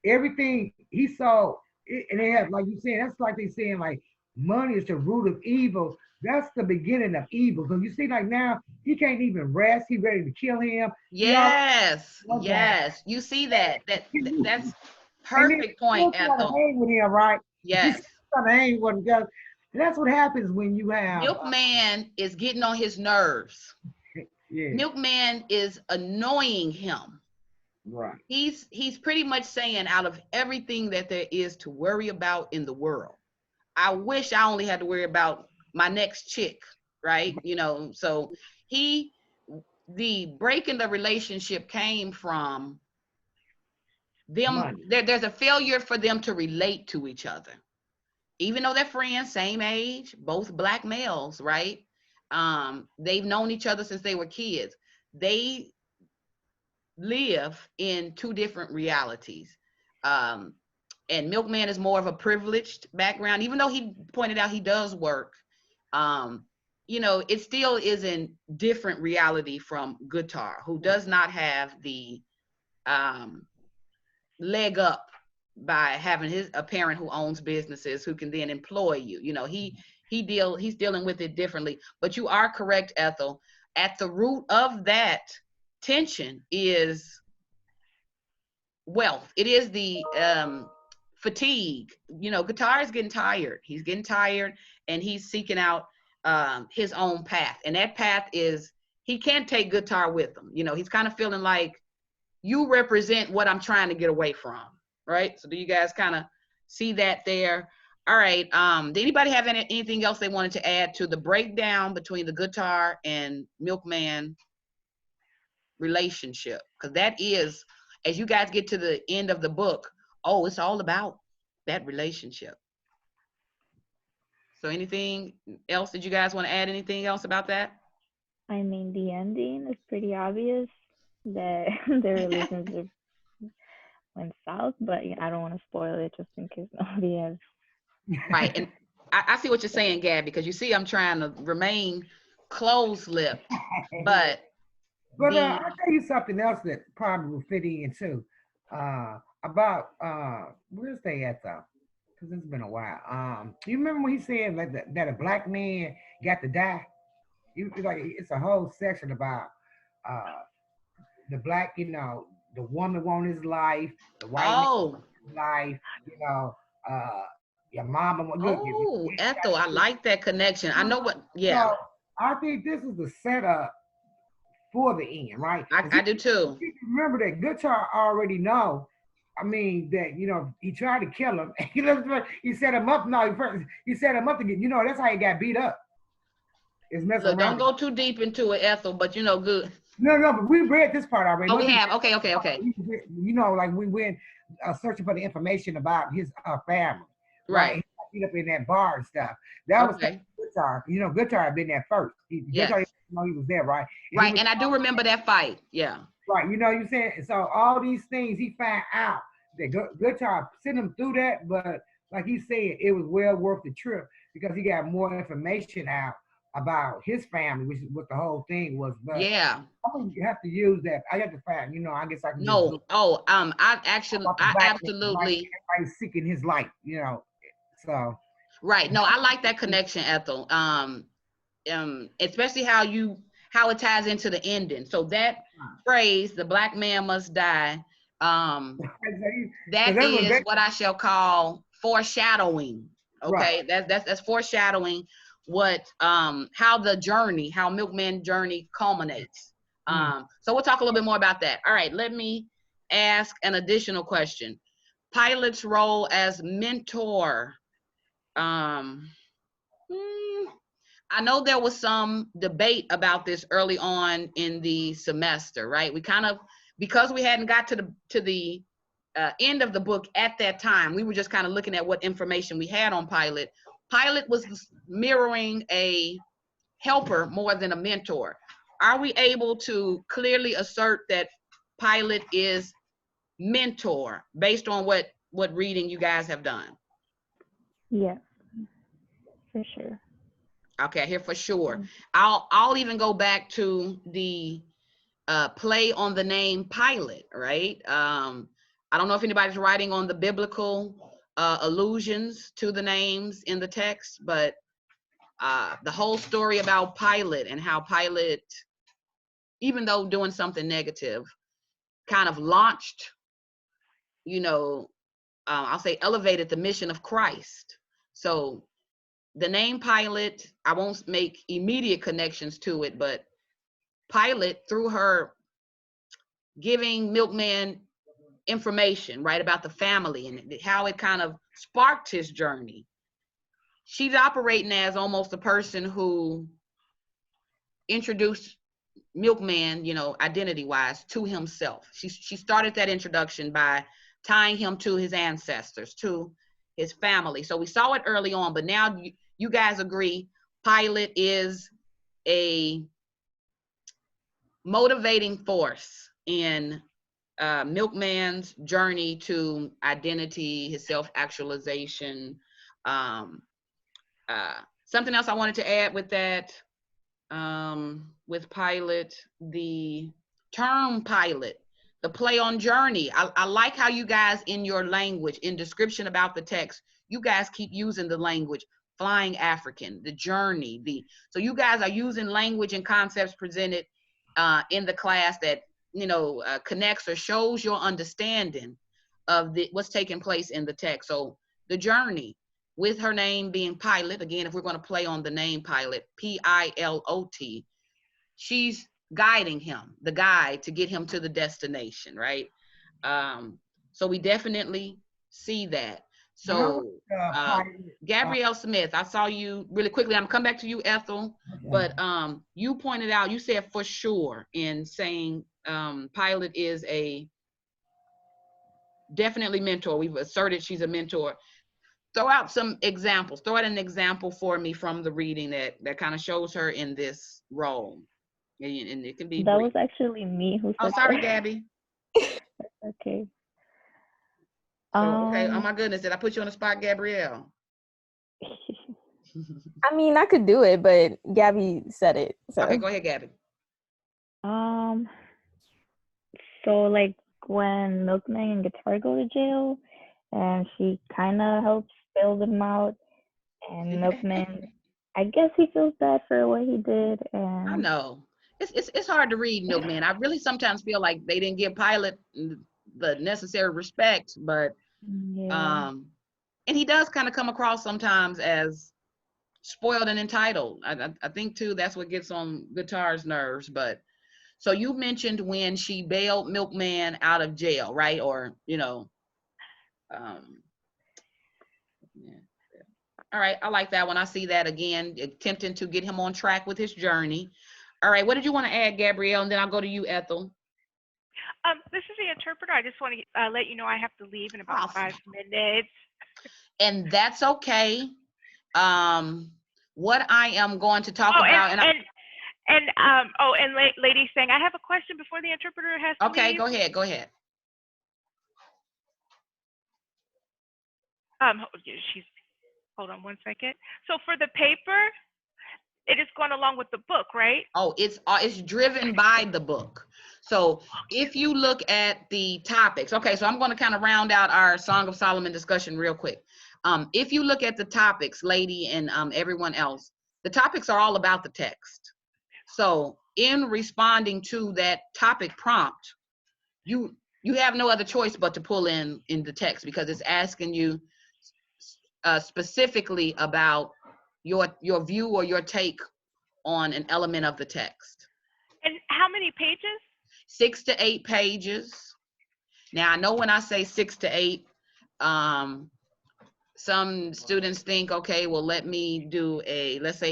everything he saw, and they have, like you saying, that's like they saying, like, money is the root of evil. That's the beginning of evil. So you see, like now, he can't even rest. He's ready to kill him. Yes, yes. You see that. That's perfect point, Ethel. With him, right? Yes. Hang with him. And that's what happens when you have Milkman is getting on his nerves. Yeah. Milkman is annoying him. Right. He's pretty much saying, out of everything that there is to worry about in the world, I wish I only had to worry about my next chick, right? You know, so the break in the relationship came from them. There's a failure for them to relate to each other. Even though they're friends, same age, both Black males, right? They've known each other since they were kids. They live in two different realities. And Milkman is more of a privileged background, even though he pointed out he does work. You know, it still is in different reality from Guitar, who does not have the leg up by having a parent who owns businesses who can then employ you. You know, he's dealing with it differently. But you are correct, Ethel. At the root of that tension is wealth. It is the fatigue. You know, Guitar is getting tired. He's getting tired, and he's seeking out his own path. And that path is, he can't take Guitar with him. You know, he's kind of feeling like, you represent what I'm trying to get away from. Right? So do you guys kind of see that there? All right. Did anybody have anything else they wanted to add to the breakdown between the Guitar and Milkman relationship? Because that is, as you guys get to the end of the book, it's all about that relationship. So anything else? Did you guys want to add anything else about that? I mean, the ending is pretty obvious that their relationship went south, but I don't want to spoil it just in case nobody has. Right, and I see what you're saying, Gab, because you see I'm trying to remain close-lipped, but I'll tell you something else that probably will fit in too. About where's they at though? Because it's been a while. You remember when he said like that a Black man got to die? It's a whole section about the Black, you know, the woman want his life, the white man want his life, you know, your mama want Ethel, I like that connection. I know what, yeah. So I think this is the setup for the end, right? I do too. Remember that Guitar already know, I mean, that, you know, he tried to kill him. He set him up. No, he set him up to get, you know, that's how he got beat up. So don't go too deep into it, Ethel, but you know, good. No, but we read this part already. Oh, we have? Okay. You know, like we went searching for the information about his family. Right. He up in that bar and stuff. That was Guitar. You know, Guitar had been there first. Guitar didn't know he was there, right? Right, and I do remember that fight. Yeah. Right, you know what you're saying? So all these things he found out that Guitar sent him through that, but like he said, it was well worth the trip because he got more information out about his family, which is what the whole thing was. But yeah, you have to use that. I have to find, you know, I guess I can. No, I absolutely. Everybody's seeking his life, you know. So. Right. No, I like that connection, Ethel. Especially how it ties into the ending. So that phrase, "the black man must die," that is what I shall call foreshadowing. Okay, right. That's foreshadowing what how Milkman journey culminates. So we'll talk a little bit more about that. All right, let me ask an additional question. Pilot's role as mentor. I know there was some debate about this early on in the semester, right? We kind of, because we hadn't got to the end of the book at that time, we were just kind of looking at what information we had on Pilot. Pilot was mirroring a helper more than a mentor. Are we able to clearly assert that Pilot is mentor based on what reading you guys have done? Yes, for sure. Okay, here for sure. I'll even go back to the play on the name Pilot, right? I don't know if anybody's writing on the biblical allusions to the names in the text, but the whole story about Pilate and how Pilate, even though doing something negative, kind of launched, I'll say elevated the mission of Christ. So the name Pilate, I won't make immediate connections to it, but Pilate, through her giving Milkman information, right, about the family and how it kind of sparked his journey, she's operating as almost a person who introduced Milkman, identity-wise, to himself. She started that introduction by tying him to his ancestors, to his family. So we saw it early on, but now you guys agree Pilate is a motivating force in Milkman's journey to identity, his self-actualization. Something else I wanted to add with that, with Pilate, the term Pilate, the play on journey. I like how you guys in your language, in description about the text, you guys keep using the language, flying African, the journey. So you guys are using language and concepts presented in the class that, connects or shows your understanding of what's taking place in the text. So the journey, with her name being Pilot, again, if we're going to play on the name Pilot, P-I-L-O-T, she's guiding him, the guide to get him to the destination, right? So we definitely see that. So Gabrielle Smith, I saw you really quickly. I'm gonna come back to you, Ethel, but you pointed out, you said for sure in saying Pilot is a definitely mentor. We've asserted she's a mentor. Throw out some examples. Throw out an example for me from the reading that kind of shows her in this role. And it can be that brief. Was actually me who said Oh, sorry, that. Gabby. Okay. Okay. Oh my goodness, did I put you on the spot, Gabrielle? I mean, I could do it, but Gabby said it. So. Okay, go ahead, Gabby. So like when Milkman and Guitar go to jail, and she kind of helps bail them out, and Milkman, I guess he feels bad for what he did. And I know it's hard to read Milkman. I really sometimes feel like they didn't give Pilot the necessary respect, but and he does kind of come across sometimes as spoiled and entitled. I think too that's what gets on Guitar's nerves. But so you mentioned when she bailed Milkman out of jail, right? Or all right, I like that one. I see that again, attempting to get him on track with his journey. All right, what did you want to add, Gabrielle? And then I'll go to you, Ethel. This is the interpreter. I just want to let you know I have to leave in about 5 minutes. And that's okay. What I am going to talk about, and lady saying, I have a question before the interpreter has to okay, leave. go ahead. Hold on 1 second. So for the paper, it is going along with the book, right? Oh, it's driven by the book. So if you look at the topics, okay, so I'm going to kind of round out our Song of Solomon discussion real quick. If you look at the topics, lady and everyone else, the topics are all about the text. So in responding to that topic prompt, you have no other choice but to pull in the text, because it's asking you specifically about your view or your take on an element of the text. And how many pages? 6 to 8 pages. Now I know when I say 6 to 8, some students think, okay, well, let me do let's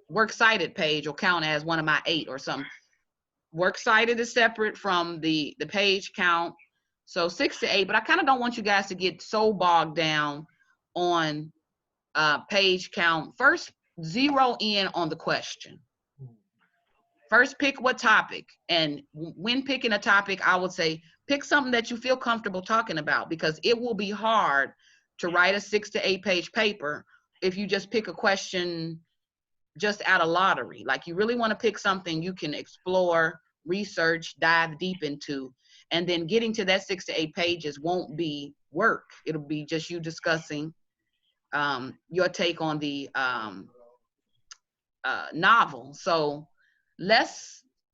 works cited page will count as one of my 8 or something. Works cited is separate from the page count. So 6 to 8, but I kind of don't want you guys to get so bogged down on page count. First, zero in on the question. First, pick what topic. And when picking a topic, I would say pick something that you feel comfortable talking about, because it will be hard to write a 6 to 8 page paper if you just pick a question just out of lottery. Like, you really want to pick something you can explore, research, dive deep into, and then getting to that 6 to 8 pages won't be work. It'll be just you discussing your take on the novel. So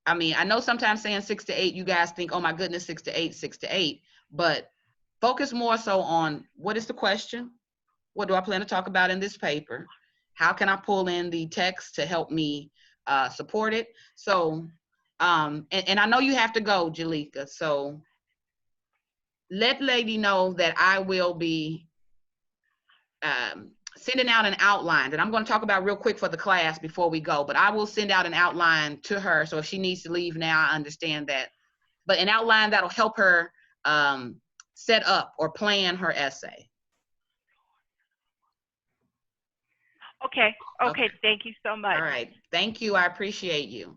I know sometimes saying 6 to 8, you guys think, oh my goodness, 6 to 8, but focus more so on what is the question? What do I plan to talk about in this paper? How can I pull in the text to help me support it? So, and I know you have to go, Jalika, so let lady know that I will be sending out an outline that I'm going to talk about real quick for the class before we go, but I will send out an outline to her. So if she needs to leave now, I understand that, but an outline that'll help her set up or plan her essay. Okay, thank you so much. All right, thank you, I appreciate you.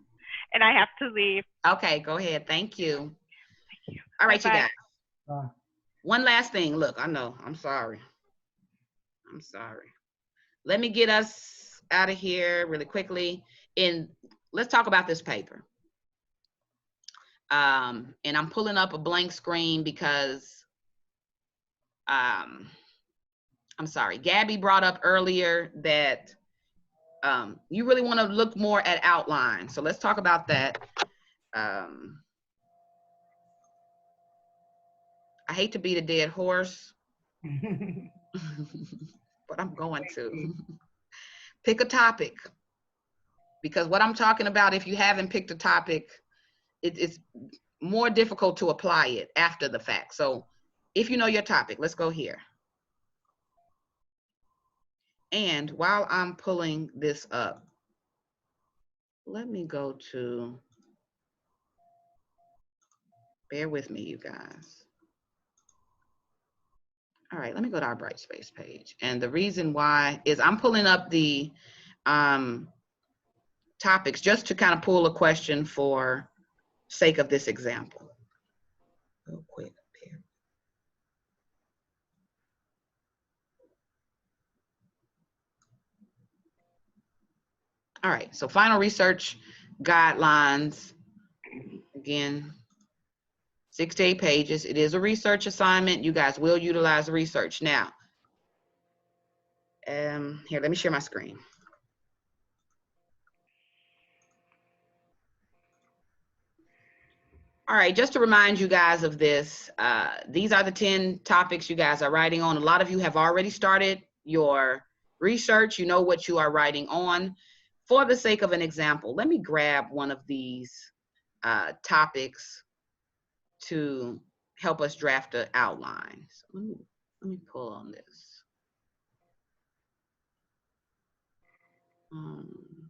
And I have to leave. Okay, go ahead, thank you. Thank you. All right, Bye-bye. you guys. One last thing, look, I know, I'm sorry. Let me get us out of here really quickly, and let's talk about this paper. And I'm pulling up a blank screen because I'm sorry, Gabby brought up earlier that you really want to look more at outline. So let's talk about that. I hate to beat a dead horse, but I'm going to. Pick a topic, because what I'm talking about, if you haven't picked a topic, it's more difficult to apply it after the fact. So if you know your topic, let's go here. And while I'm pulling this up, let me go to, bear with me, you guys. All right, let me go to our Brightspace page. And the reason why is I'm pulling up the topics just to kind of pull a question for sake of this example. Real quick here. All right, so final research guidelines, again, 6 to 8 pages. It is a research assignment. You guys will utilize the research. Now, here, let me share my screen. All right, just to remind you guys of this, these are the 10 topics you guys are writing on. A lot of you have already started your research. You know what you are writing on. For the sake of an example, let me grab one of these topics to help us draft an outline. So let me pull on this.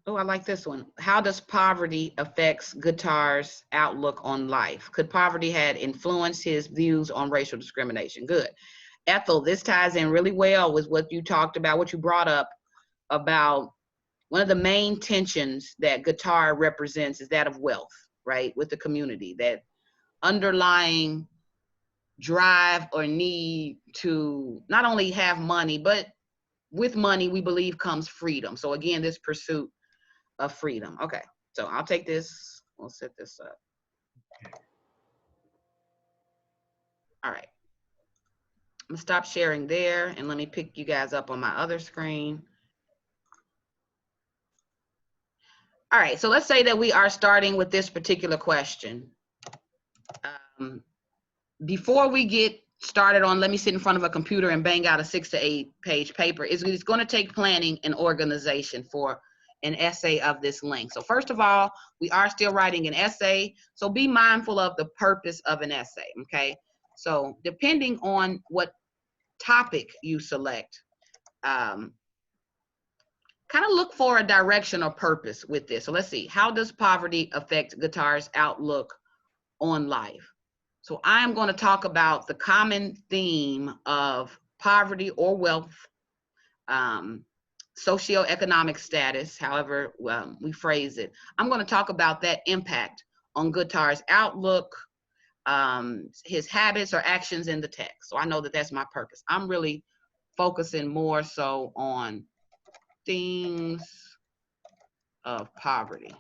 Oh, I like this one. How does poverty affects Guittar's outlook on life? Could poverty have influenced his views on racial discrimination? Good. Ethel, this ties in really well with what you talked about, what you brought up about one of the main tensions that Guittar represents is that of wealth, right? With the community, that underlying drive or need to not only have money, but with money, we believe comes freedom. So again, this pursuit of freedom. Okay, so I'll take this, we'll set this up. All right. I'm gonna stop sharing there and let me pick you guys up on my other screen. All right, so let's say that we are starting with this particular question. Before we get started on, let me sit in front of a computer and bang out a 6 to 8 page paper, it's going to take planning and organization for an essay of this length. So first of all, we are still writing an essay, so be mindful of the purpose of an essay, okay? So depending on what topic you select, kind of look for a direction or purpose with this. So let's see, how does poverty affect guitar's outlook on life? So I am going to talk about the common theme of poverty or wealth, socioeconomic status, however we phrase it. I'm going to talk about that impact on guitar's outlook, his habits or actions in the text. So I know that that's my purpose. I'm really focusing more so on themes of poverty.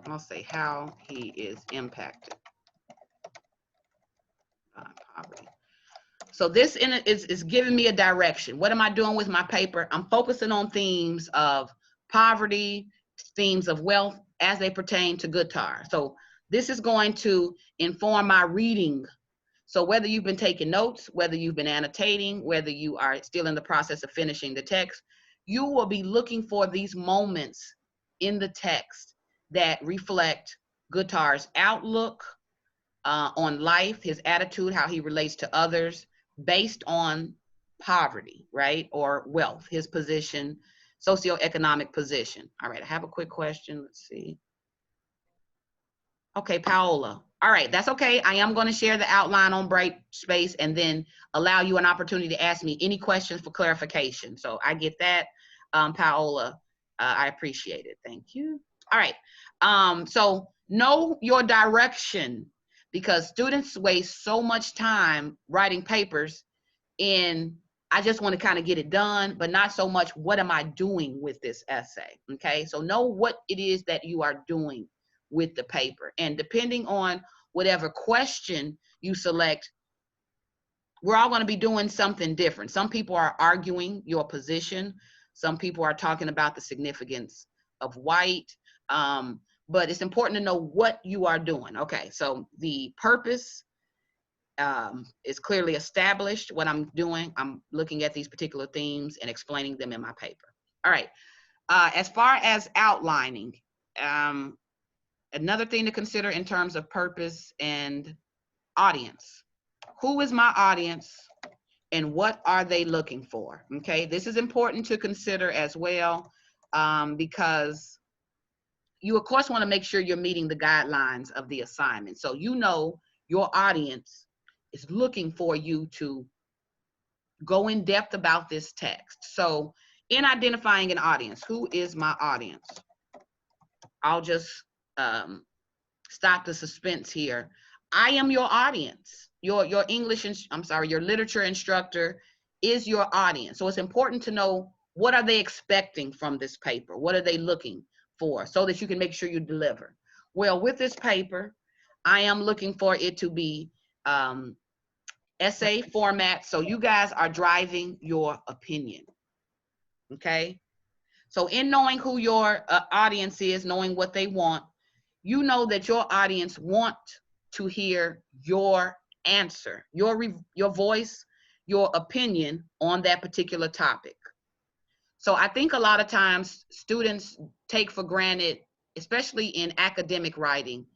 I'll say how he is impacted by poverty. So this is giving me a direction. What am I doing with my paper? I'm focusing on themes of poverty, themes of wealth as they pertain to guitar. So this is going to inform my reading. So whether you've been taking notes, whether you've been annotating, whether you are still in the process of finishing the text, you will be looking for these moments in the text that reflect guitar's outlook on life, his attitude, how he relates to others based on poverty, right? Or wealth, his position, socioeconomic position. All right, I have a quick question. Let's see. Okay, Paola. All right, that's okay. I am going to share the outline on Brightspace and then allow you an opportunity to ask me any questions for clarification. So I get that, Paola. I appreciate it. Thank you. All right. So know your direction, because students waste so much time writing papers in, I just want to kind of get it done, but not so much, what am I doing with this essay? Okay, so know what it is that you are doing with the paper. And depending on whatever question you select, we're all going to be doing something different. Some people are arguing your position. Some people are talking about the significance of white. But it's important to know what you are doing. Okay, so the purpose is clearly established. What I'm doing, I'm looking at these particular themes and explaining them in my paper. All right, as far as outlining, another thing to consider in terms of purpose and audience. Who is my audience and what are they looking for? Okay, this is important to consider as well, because you of course want to make sure you're meeting the guidelines of the assignment. So you know your audience is looking for you to go in depth about this text. So in identifying an audience, who is my audience? I'll just stop the suspense here. I am your audience. Your English, your literature instructor is your audience. So it's important to know, what are they expecting from this paper? What are they looking for, so that you can make sure you deliver? Well, with this paper, I am looking for it to be essay format. So you guys are driving your opinion, okay? So in knowing who your audience is, knowing what they want, you know that your audience want to hear your answer, your voice, your opinion on that particular topic. So I think a lot of times students take for granted, especially in academic writing,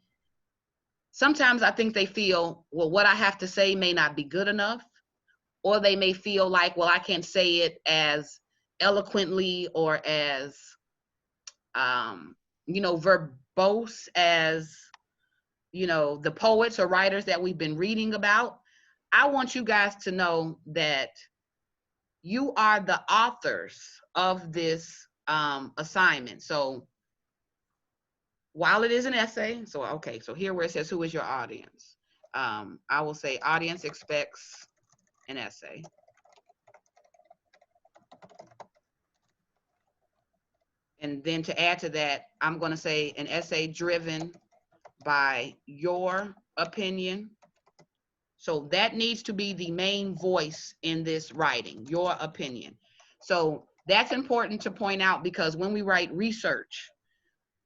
sometimes I think they feel, well, what I have to say may not be good enough, or they may feel like, well, I can't say it as eloquently or as, verbose as, the poets or writers that we've been reading about. I want you guys to know that you are the authors of this assignment. So while it is an essay, so here where it says, who is your audience? I will say audience expects an essay. And then to add to that, I'm going to say an essay driven by your opinion, So that needs to be the main voice in this writing, your opinion. So that's important to point out, because when we write research,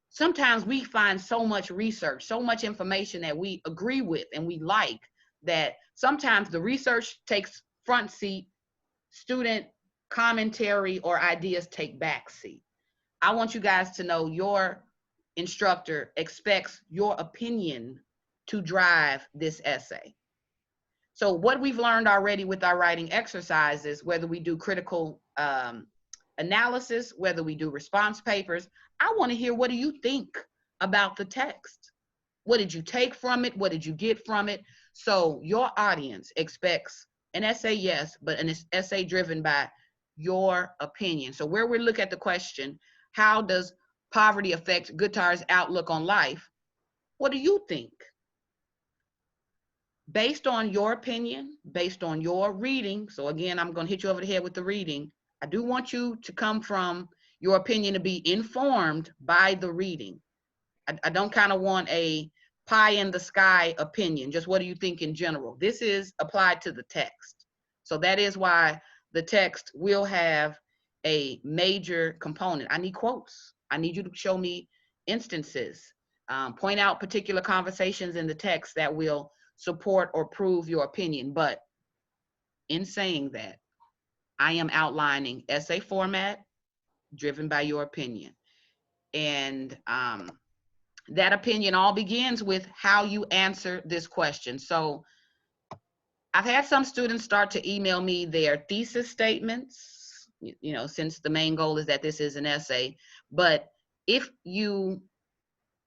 sometimes we find so much research, so much information that we agree with and we like, that sometimes the research takes front seat, student commentary or ideas take back seat. I want you guys to know your instructor expects your opinion to drive this essay. So what we've learned already with our writing exercises, whether we do critical analysis, whether we do response papers, I want to hear, what do you think about the text? What did you take from it? What did you get from it? So your audience expects an essay, yes, but an essay driven by your opinion. So where we look at the question, how does poverty affect Goodtar's outlook on life? What do you think? Based on your opinion, based on your reading, so again, I'm going to hit you over the head with the reading. I do want you to come from your opinion to be informed by the reading. I don't kind of want a pie in the sky opinion, just what do you think in general? This is applied to the text. So that is why the text will have a major component. I need quotes. I need you to show me instances, point out particular conversations in the text that will support or prove your opinion. But in saying that, I am outlining essay format driven by your opinion. And that opinion all begins with how you answer this question. So I've had some students start to email me their thesis statements, you know, since the main goal is that this is an essay. But if you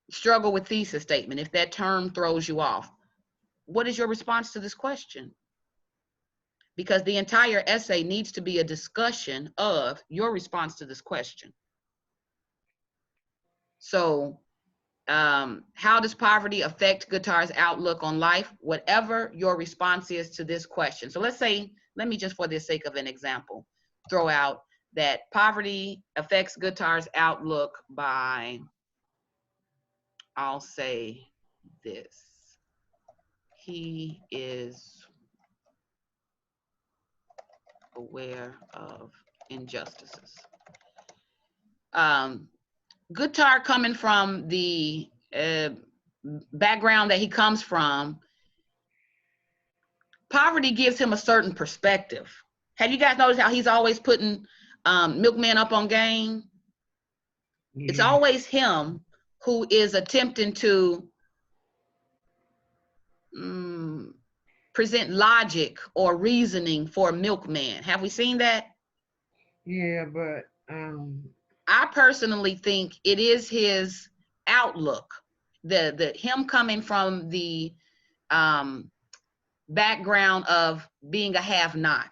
struggle with thesis statement, if that term throws you off, what is your response to this question? Because the entire essay needs to be a discussion of your response to this question. So how does poverty affect Goodtar's outlook on life? Whatever your response is to this question. So let's say, let me just for the sake of an example, throw out that poverty affects Goodtar's outlook by, I'll say this: he is aware of injustices. Goodtar, coming from the background that he comes from, poverty gives him a certain perspective. Have you guys noticed how he's always putting milkmen up on game? Yeah. It's always him who is attempting to present logic or reasoning for a milkman. Have we seen that? Yeah, but I personally think it is his outlook, the him coming from the background of being a have-not,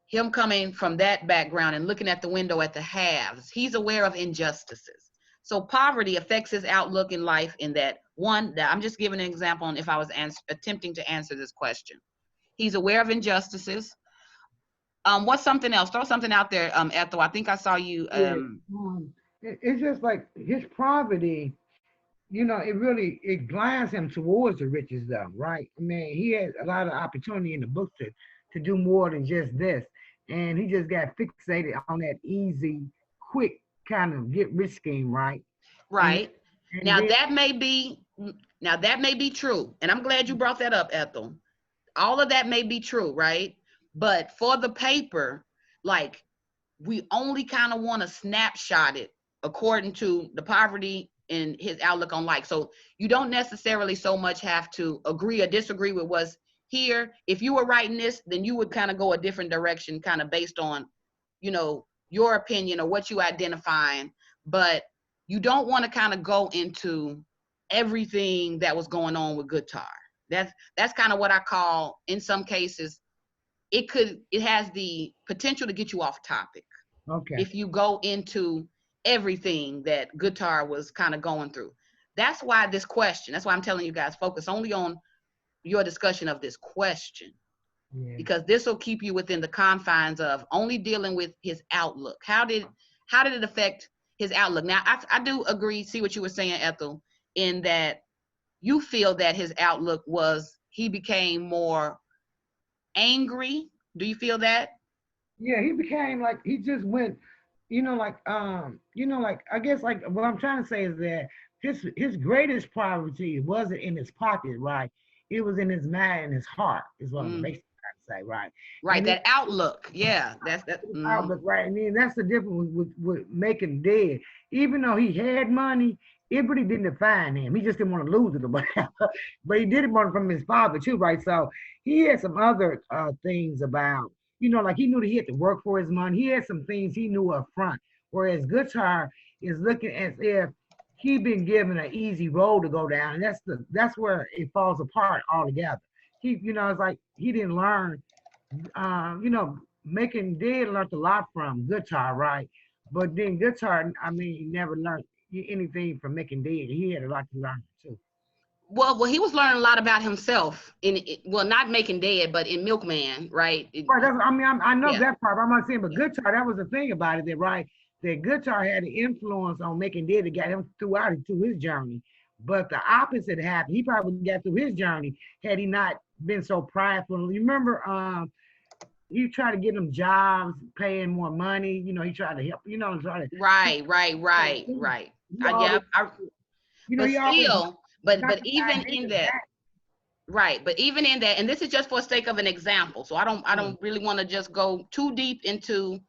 him coming from that background and looking at the window at the haves. He's aware of injustices. So poverty affects his outlook in life in that one, that I'm just giving an example on if I was attempting to answer this question. He's aware of injustices. What's something else? Throw something out there, Ethel. I think I saw you. It's just like his poverty, you know, it glides him towards the riches though, right? I mean, he has a lot of opportunity in the book to do more than just this. And he just got fixated on that easy, quick kind of get rich scheme, right? Right. And now that may be true. And I'm glad you brought that up, Ethel. All of that may be true, right? But for the paper, like, we only kind of want to snapshot it according to the poverty and his outlook on life. So you don't necessarily so much have to agree or disagree with what's here. If you were writing this, then you would kind of go a different direction, kind of based on, you know, your opinion or what you identifying. But you don't want to kind of go into everything that was going on with Goodtar. That's kind of what I call, in some cases, it has the potential to get you off topic. Okay. If you go into everything that Goodtar was kind of going through. That's why this question, that's why I'm telling you guys, focus only on your discussion of this question. Yeah. Because this will keep you within the confines of only dealing with his outlook. How did it affect his outlook? Now, I do agree, see what you were saying, Ethel, in that you feel that his outlook was he became more angry. Do you feel that? Yeah, he became like, he just went, like, I guess, like, what I'm trying to say is that his greatest priority wasn't in his pocket, right? It was in his mind and his heart, is what I'm basically trying to say, right? Right, and that outlook. Yeah, that's that. Outlook, right? And then that's the difference with making dead. Even though he had money, it really didn't define him. He just didn't want to lose it or whatever. But he did it want from his father too, right? So he had some other things about, like he knew that he had to work for his money. He had some things he knew up front. Whereas Guitar is looking as if he been given an easy road to go down, and that's where it falls apart altogether. He, it's like he didn't learn, Making Dead learned a lot from Guitar, right? But then Guitar, I mean, he never learned anything from Making Dead. He had a lot to learn too. Well, he was learning a lot about himself not Making Dead, but in Milkman, right? Right. I know that part. But I'm not saying, but Guitar, that was the thing about it, that right? That Guitar had an influence on Making Dead that got him throughout his journey. But the opposite happened. He probably got through his journey had he not been so prideful. You remember, he tried to get him jobs, paying more money. He tried to help. Right. But even in that, right. But even in that, and this is just for the sake of an example. So I don't really want to just go too deep into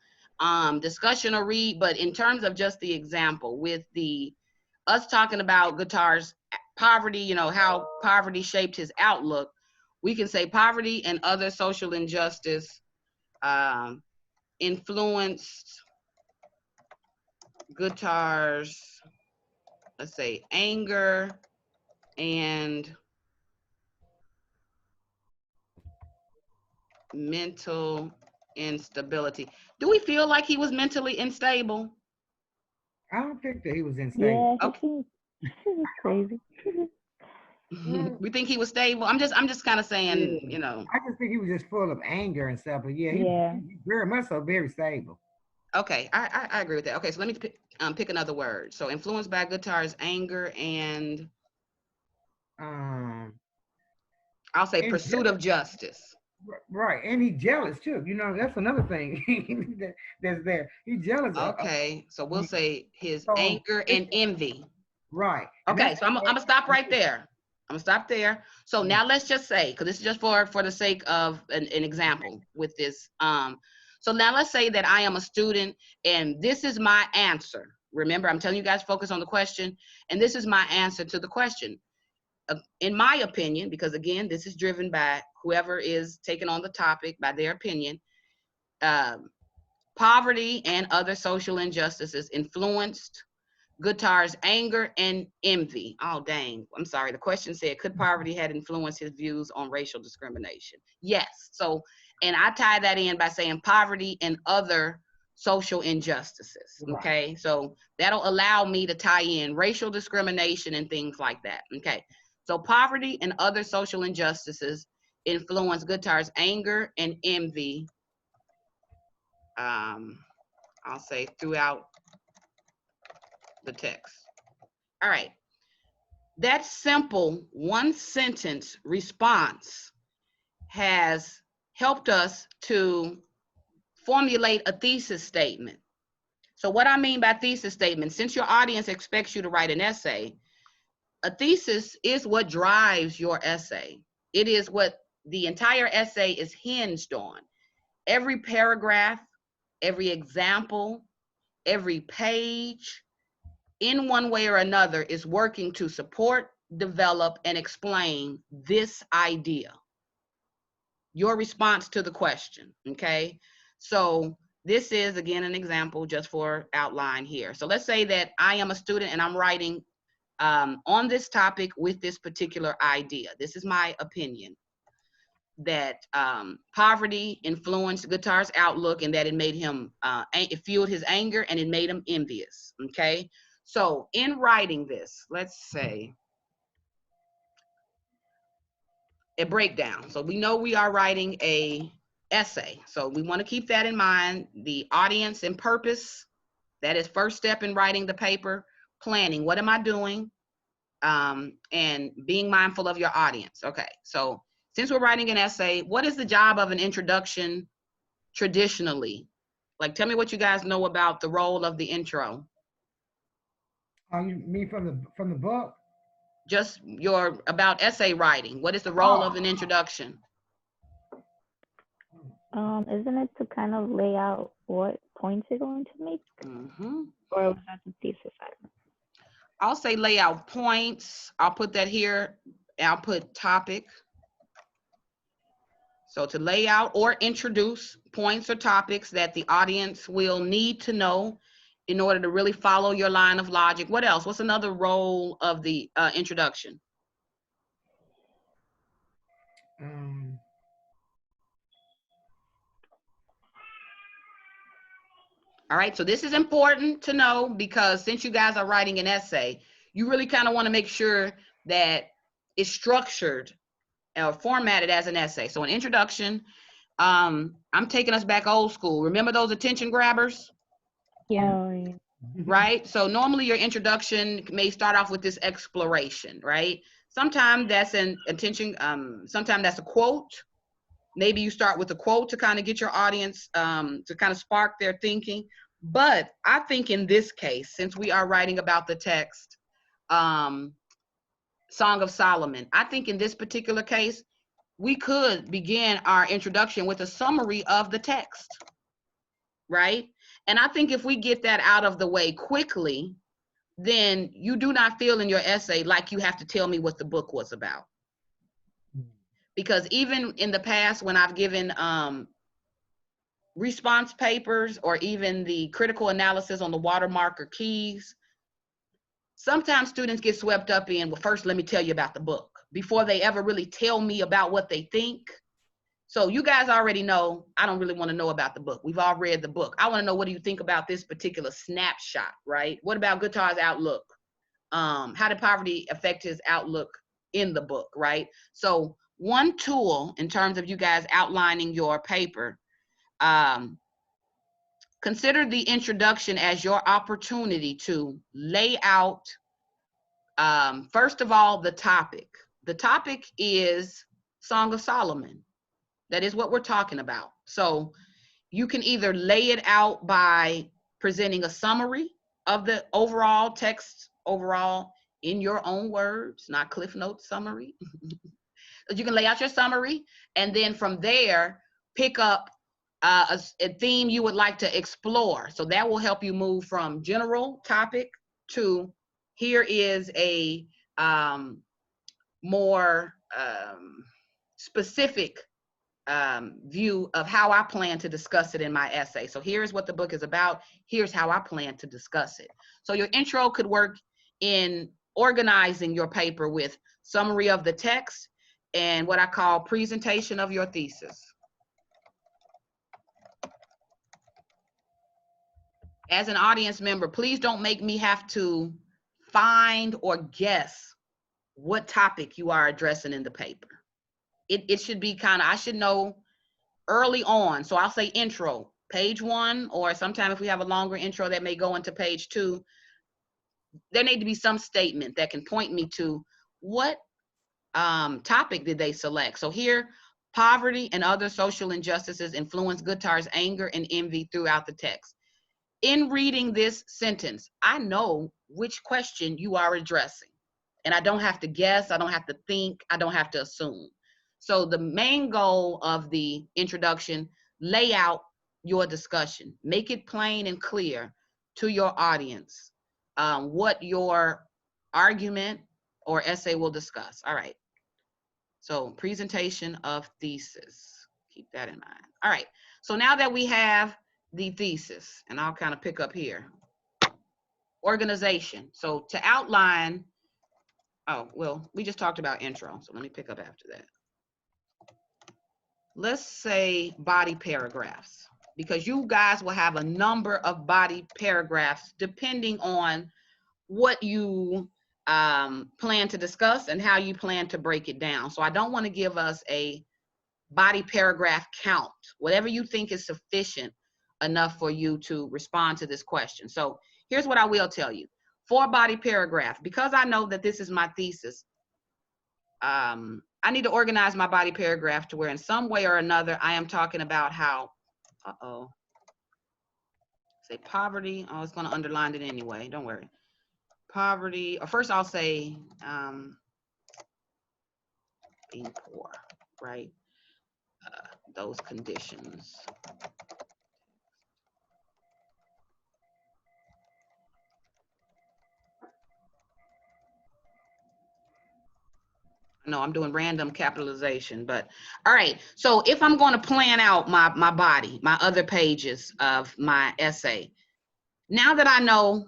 discussion or read. But in terms of just the example with us talking about Guitar's poverty, how poverty shaped his outlook, we can say poverty and other social injustice influenced Guitar's, let's say, anger and mental instability. Do we feel like he was mentally unstable? I don't think that he was unstable. Yeah, he was crazy. We think he was stable. I'm just kind of saying, I just think he was just full of anger and stuff. But he very much so very stable. Okay, I agree with that. Okay, so let me pick another word. So influenced by Guitar's anger and I'll say pursuit of justice. Right, and he's jealous too. That's another thing that's there. He's jealous. Okay, so we'll say his anger and envy. Right. Okay, so I'm gonna stop right there. I'm gonna stop there. So now let's just say, because this is just for the sake of an example with this. So now let's say that I am a student and this is my answer. Remember, I'm telling you guys, focus on the question, and this is my answer to the question. In my opinion, because again, this is driven by whoever is taking on the topic, by their opinion, poverty and other social injustices influenced Guitar's anger and envy. Oh, dang. I'm sorry. The question said, could poverty have influenced his views on racial discrimination? Yes. So, and I tie that in by saying poverty and other social injustices. Okay. So that'll allow me to tie in racial discrimination and things like that. Okay. So poverty and other social injustices influence Guitar's anger and envy. I'll say throughout the text. All right. That simple one sentence response has helped us to formulate a thesis statement. So what I mean by thesis statement, since your audience expects you to write an essay, a thesis is what drives your essay. It is what the entire essay is hinged on. Every paragraph, every example, every page, in one way or another, is working to support, develop, and explain this idea. Your response to the question, okay? So this is, again, an example just for outline here. So let's say that I am a student and I'm writing on this topic with this particular idea. This is my opinion, that poverty influenced Guitar's outlook and that it made him, it fueled his anger and it made him envious, okay? So in writing this, let's say a breakdown. So we know we are writing a essay. So we want to keep that in mind. The audience and purpose, that is first step in writing the paper. Planning, what am I doing? And being mindful of your audience. Okay, so since we're writing an essay, what is the job of an introduction traditionally? Like, tell me what you guys know about the role of the intro. You mean from the book? Just about essay writing. What is the role of an introduction? Isn't it to kind of lay out what points you're going to make? Or was that the thesis? I'll say lay out points. I'll put that here. I'll put topic. So to lay out or introduce points or topics that the audience will need to know in order to really follow your line of logic. What else? What's another role of the introduction? All right, so this is important to know because since you guys are writing an essay, you really kind of want to make sure that it's structured or formatted as an essay. So an introduction, I'm taking us back old school. Remember those attention grabbers? Yeah. Right? So normally your introduction may start off with this exploration, right? Sometimes that's an attention, sometimes that's a quote. Maybe you start with a quote to kind of get your audience to kind of spark their thinking. But I think in this case, since we are writing about the text, Song of Solomon, I think in this particular case, we could begin our introduction with a summary of the text, right? And I think if we get that out of the way quickly, then you do not feel in your essay like you have to tell me what the book was about. Because even in the past, when I've given response papers or even the critical analysis on the watermark or keys, sometimes students get swept up in, well, first let me tell you about the book before they ever really tell me about what they think. So you guys already know, I don't really want to know about the book. We've all read the book. I want to know, what do you think about this particular snapshot, right? What about Guitar's outlook? How did poverty affect his outlook in the book, right? So one tool in terms of you guys outlining your paper, consider the introduction as your opportunity to lay out, first of all, the topic. The topic is Song of Solomon. That is what we're talking about. So you can either lay it out by presenting a summary of the overall text, in your own words, not Cliff Notes summary. You can lay out your summary, and then from there, pick up a theme you would like to explore. So that will help you move from general topic to here is a more specific view of how I plan to discuss it in my essay. So here's what the book is about. Here's how I plan to discuss it. So your intro could work in organizing your paper with summary of the text and what I call presentation of your thesis. As an audience member, please don't make me have to find or guess what topic you are addressing in the paper. It should be kind of, I should know early on. So I'll say intro, page 1, or sometime if we have a longer intro that may go into page 2, there need to be some statement that can point me to what topic did they select. So here, poverty and other social injustices influence Guitar's anger and envy throughout the text. In reading this sentence, I know which question you are addressing, and I don't have to guess, I don't have to think, I don't have to assume. So the main goal of the introduction, lay out your discussion, make it plain and clear to your audience what your argument or essay will discuss. All right. So presentation of thesis, keep that in mind. All right. So now that we have the thesis, and I'll kind of pick up here, organization. So to outline, oh, well, we just talked about intro. So let me pick up after that. Let's say body paragraphs, because you guys will have a number of body paragraphs depending on what you plan to discuss and how you plan to break it down. So I don't want to give us a body paragraph count, whatever you think is sufficient enough for you to respond to this question. So here's what I will tell you. For body paragraph, because I know that this is my thesis, I need to organize my body paragraph to where in some way or another, I am talking about how, say poverty. Oh, it's going to underline it anyway. Don't worry. Poverty, or first I'll say being poor, right? Those conditions. No, I'm doing random capitalization, but all right. So if I'm going to plan out my body, my other pages of my essay, now that I know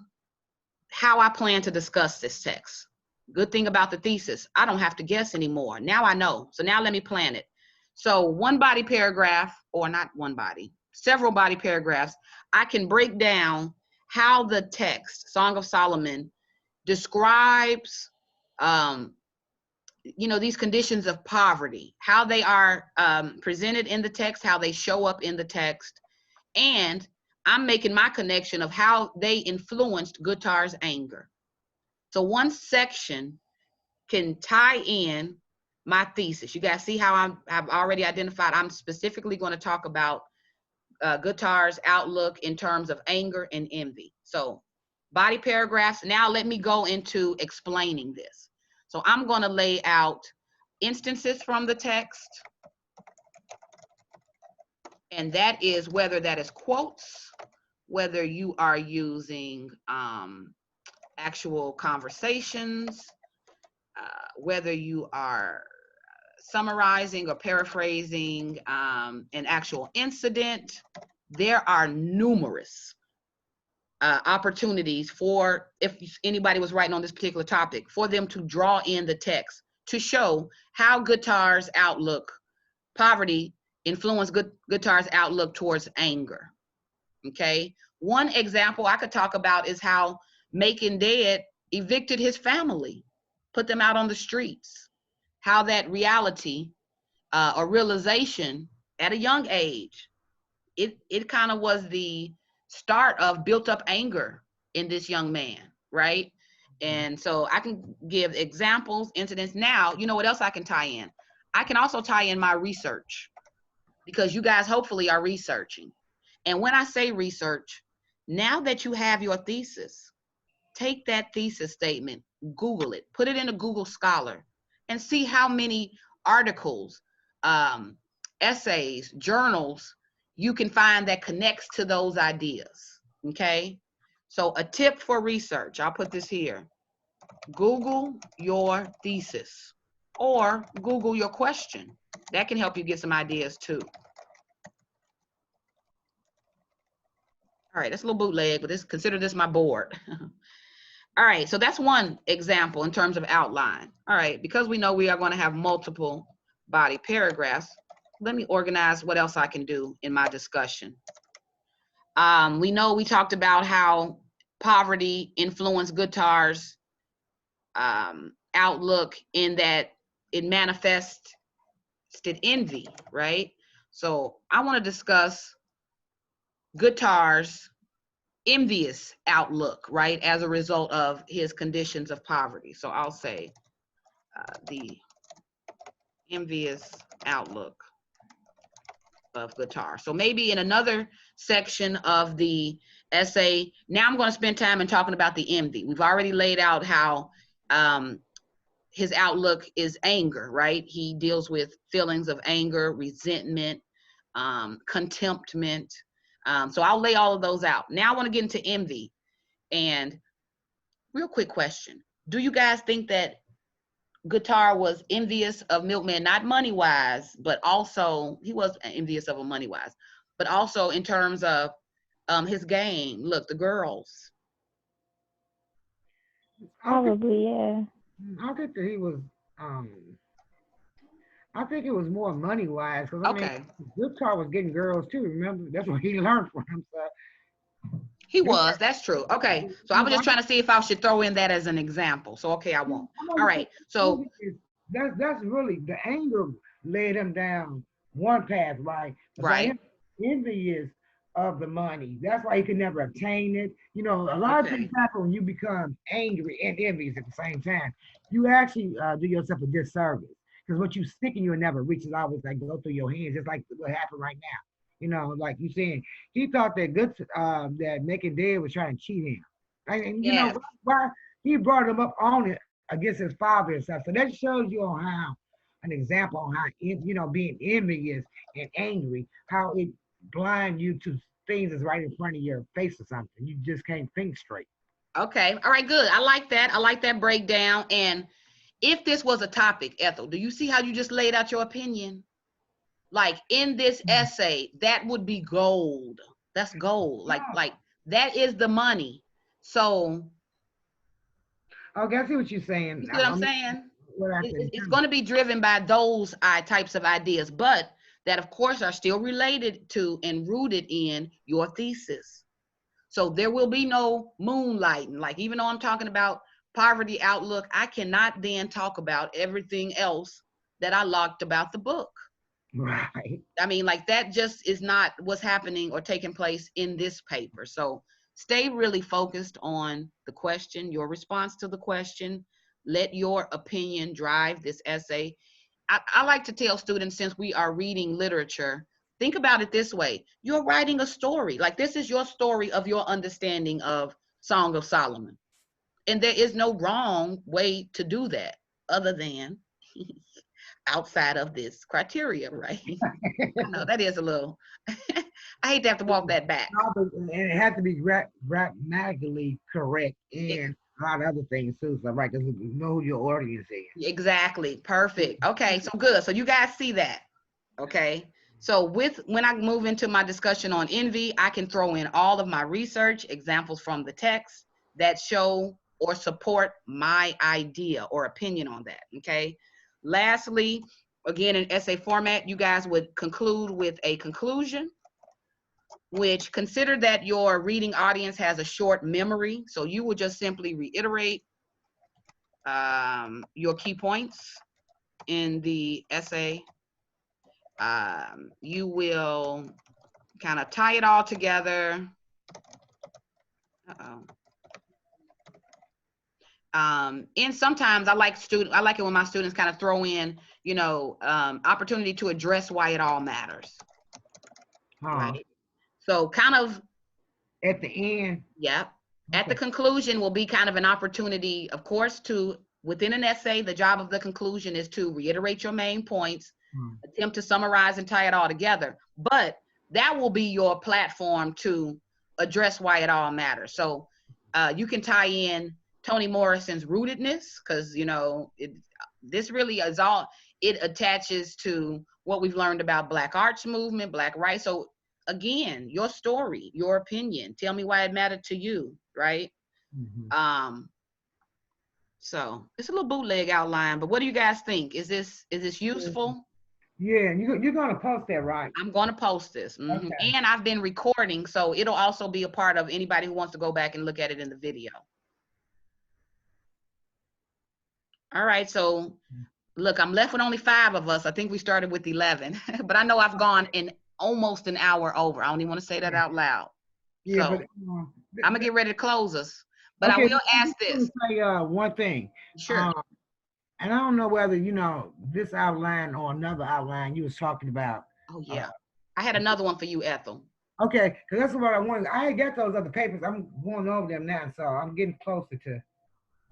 how I plan to discuss this text, good thing about the thesis, I don't have to guess anymore. Now I know. So now let me plan it. So one body paragraph, or not one body, several body paragraphs, I can break down how the text, Song of Solomon, describes these conditions of poverty, how they are presented in the text, how they show up in the text, and I'm making my connection of how they influenced Guittar's anger. So one section can tie in my thesis. You guys see how I've already identified, I'm specifically going to talk about Guittar's outlook in terms of anger and envy. So body paragraphs, now let me go into explaining this. So I'm going to lay out instances from the text, and that is whether that is quotes, whether you are using actual conversations, whether you are summarizing or paraphrasing an actual incident. There are numerous opportunities for, if anybody was writing on this particular topic, for them to draw in the text to show how Guittar's outlook, poverty, influenced Guittar's outlook towards anger. Okay, one example I could talk about is how Macon Dead evicted his family, put them out on the streets, how that reality or realization at a young age, it kind of was the start of built up anger in this young man, right? And so I can give examples, incidents. Now, you know what else I can tie in? I can also tie in my research, because you guys hopefully are researching. And when I say research, now that you have your thesis, take that thesis statement, Google it, put it in a Google Scholar, and see how many articles, essays, journals you can find that connects to those ideas, okay? So a tip for research, I'll put this here. Google your thesis or Google your question. That can help you get some ideas too. All right, that's a little bootleg, but consider this my board. All right, so that's one example in terms of outline. All right, because we know we are going to have multiple body paragraphs, let me organize what else I can do in my discussion. We know we talked about how poverty influenced Guittar's outlook in that it manifested envy, right? So I want to discuss Guittar's envious outlook, right, as a result of his conditions of poverty. So I'll say the envious outlook of Guittar. So maybe in another section of the essay, now I'm going to spend time in talking about the envy. We've already laid out how his outlook is anger, right? He deals with feelings of anger, resentment, contemptment. So I'll lay all of those out. Now I want to get into envy. And real quick question. Do you guys think that Guittar was envious of Milkman, not money-wise, but also, he was envious of him money-wise, but also in terms of his game? Look, the girls. Probably, yeah. I think that he was, I think it was more money-wise. Okay. Guittar was getting girls too, remember? That's what he learned from him. So. He was, that's true. Okay, so I was just trying to see if I should throw in that as an example. So, okay, I won't. All right, so. That's really, the anger led him down one path, right? Right. Envy is of the money. That's why you can never obtain it. You know, a lot of things happen when you become angry and envious at the same time. You actually do yourself a disservice because what you stick in you never reaches always like go through your hands, just like what happened right now. You know, like you saying, he thought that that Making Dead was trying to cheat him. And you know why he brought him up on it against his father and stuff. So that shows you on how an example on how you know being envious and angry, how it blind you to things that's right in front of your face or something. You just can't think straight. Okay. All right, good. I like that. I like that breakdown. And if this was a topic, Ethel, do you see how you just laid out your opinion? Like in this essay, that would be gold. That's gold. Like that is the money. So okay, I see what you're saying. You see what I'm saying? It's going to be driven by those types of ideas, but that of course are still related to and rooted in your thesis. So there will be no moonlighting. Like even though I'm talking about poverty outlook, I cannot then talk about everything else that I locked about the book. Right. I mean, like that just is not what's happening or taking place in this paper. So stay really focused on the question, your response to the question. Let your opinion drive this essay. I like to tell students, since we are reading literature, think about it this way. You're writing a story. Like this is your story of your understanding of Song of Solomon. And there is no wrong way to do that other than outside of this criteria, right? I know that is a little, I hate to have to walk that back. And it had to be grammatically correct and a lot of other things too. So right, because you know who your audience is. Exactly, perfect. Okay, so good. So you guys see that, okay? So when I move into my discussion on envy, I can throw in all of my research, examples from the text that show or support my idea or opinion on that, okay? Lastly, again, in essay format, you guys would conclude with a conclusion, which consider that your reading audience has a short memory. So you would just simply reiterate your key points in the essay. You will kind of tie it all together. And sometimes I like it when my students kind of throw in, you know, opportunity to address why it all matters. Right. So kind of at the end. Yep. At the conclusion will be kind of an opportunity, of course, to within an essay, the job of the conclusion is to reiterate your main points, attempt to summarize and tie it all together. But that will be your platform to address why it all matters. So you can tie in Toni Morrison's rootedness, because you know this really is all it attaches to what we've learned about Black arts movement, Black rights. So again, your story, your opinion, tell me why it mattered to you, right? So it's a little bootleg outline, but what do you guys think? Is this useful? Yeah, you're gonna post that, right? I'm gonna post this. Okay. And I've been recording, so it'll also be a part of anybody who wants to go back and look at it in the video. All right, so look, I'm left with only 5 of us. I think we started with 11, but I know I've gone in almost an hour over. I don't even want to say that out loud. Yeah, so I'm gonna get ready to close us, but okay, I will ask this. Say one thing. Sure. And I don't know whether you know this outline or another outline you was talking about. Oh yeah, I had another one for you, Ethel. Okay, because that's what I wanted. I ain't got those other papers. I'm going over them now, so I'm getting closer to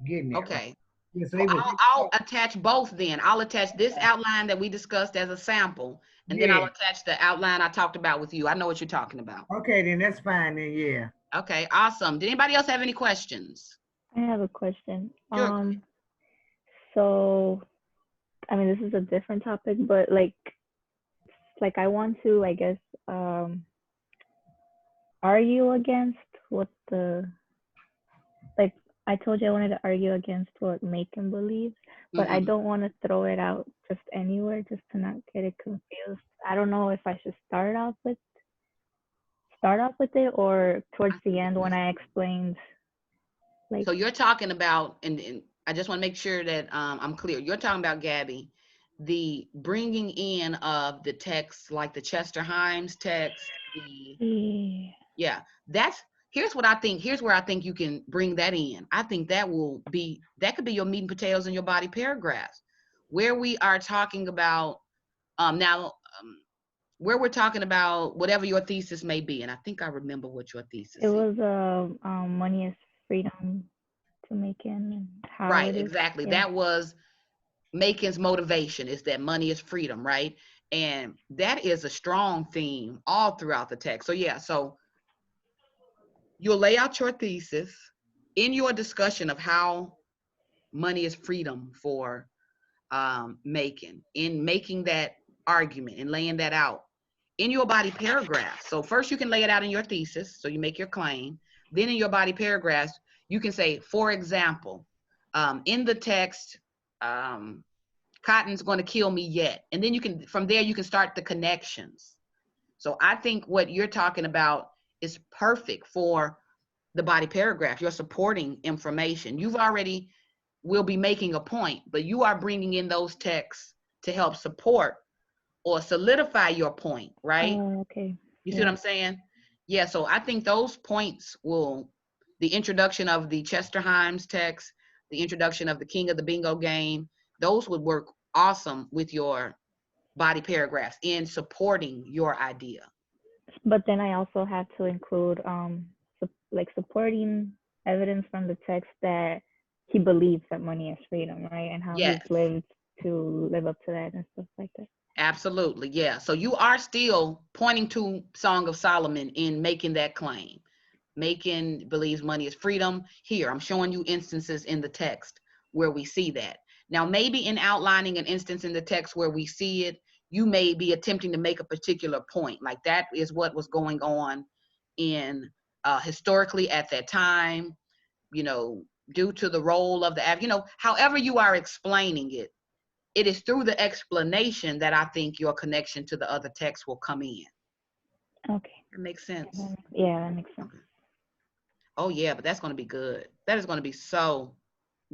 getting there. Okay. Yeah, so I'll attach both then. I'll attach this outline that we discussed as a sample, and then I'll attach the outline I talked about with you. I know what you're talking about. Okay, then that's fine then, yeah. Okay, awesome. Did anybody else have any questions? I have a question. Sure. So, I mean, this is a different topic, but like I want to, I guess, argue against what I told you I wanted to argue against what Macon believes, but I don't want to throw it out just anywhere just to not get it confused. I don't know if I should start off with it or towards the end when I explained. So you're talking about, and I just want to make sure that I'm clear. You're talking about, Gabby, the bringing in of the text, like the Chester Himes text, Yeah, here's what I think. Here's where I think you can bring that in. I think that could be your meat and potatoes in your body paragraphs, where we are talking about where we're talking about whatever your thesis may be. And I think I remember what your thesis is. It was money is freedom to Macon and how right, it is. Exactly. Yeah. That was Macon's motivation, is that money is freedom, right? And that is a strong theme all throughout the text. So yeah, so you'll lay out your thesis in your discussion of how money is freedom for Macon, in making that argument and laying that out in your body paragraph. So first you can lay it out in your thesis, so you make your claim. Then in your body paragraphs, you can say, for example, in the text, Cotton's going to kill me yet. And then from there, you can start the connections. So I think what you're talking about is perfect for the body paragraph. You're supporting information. Will be making a point, but you are bringing in those texts to help support or solidify your point, right? Okay. You see what I'm saying? Yeah, so I think those points the introduction of the Chester Himes text, the introduction of the King of the Bingo game, those would work awesome with your body paragraphs in supporting your idea. But then I also have to include supporting evidence from the text that he believes that money is freedom, right? And how he's lived to live up to that and stuff like that. Absolutely, yeah. So you are still pointing to Song of Solomon in making that claim. Macon believes money is freedom. Here, I'm showing you instances in the text where we see that. Now, maybe in outlining an instance in the text where we see it, you may be attempting to make a particular point. Like that is what was going on in historically at that time, due to the role of however you are explaining it, it is through the explanation that I think your connection to the other text will come in. Okay. That makes sense. Yeah, that makes sense. Okay. Oh yeah, but that's going to be good. That is going to be so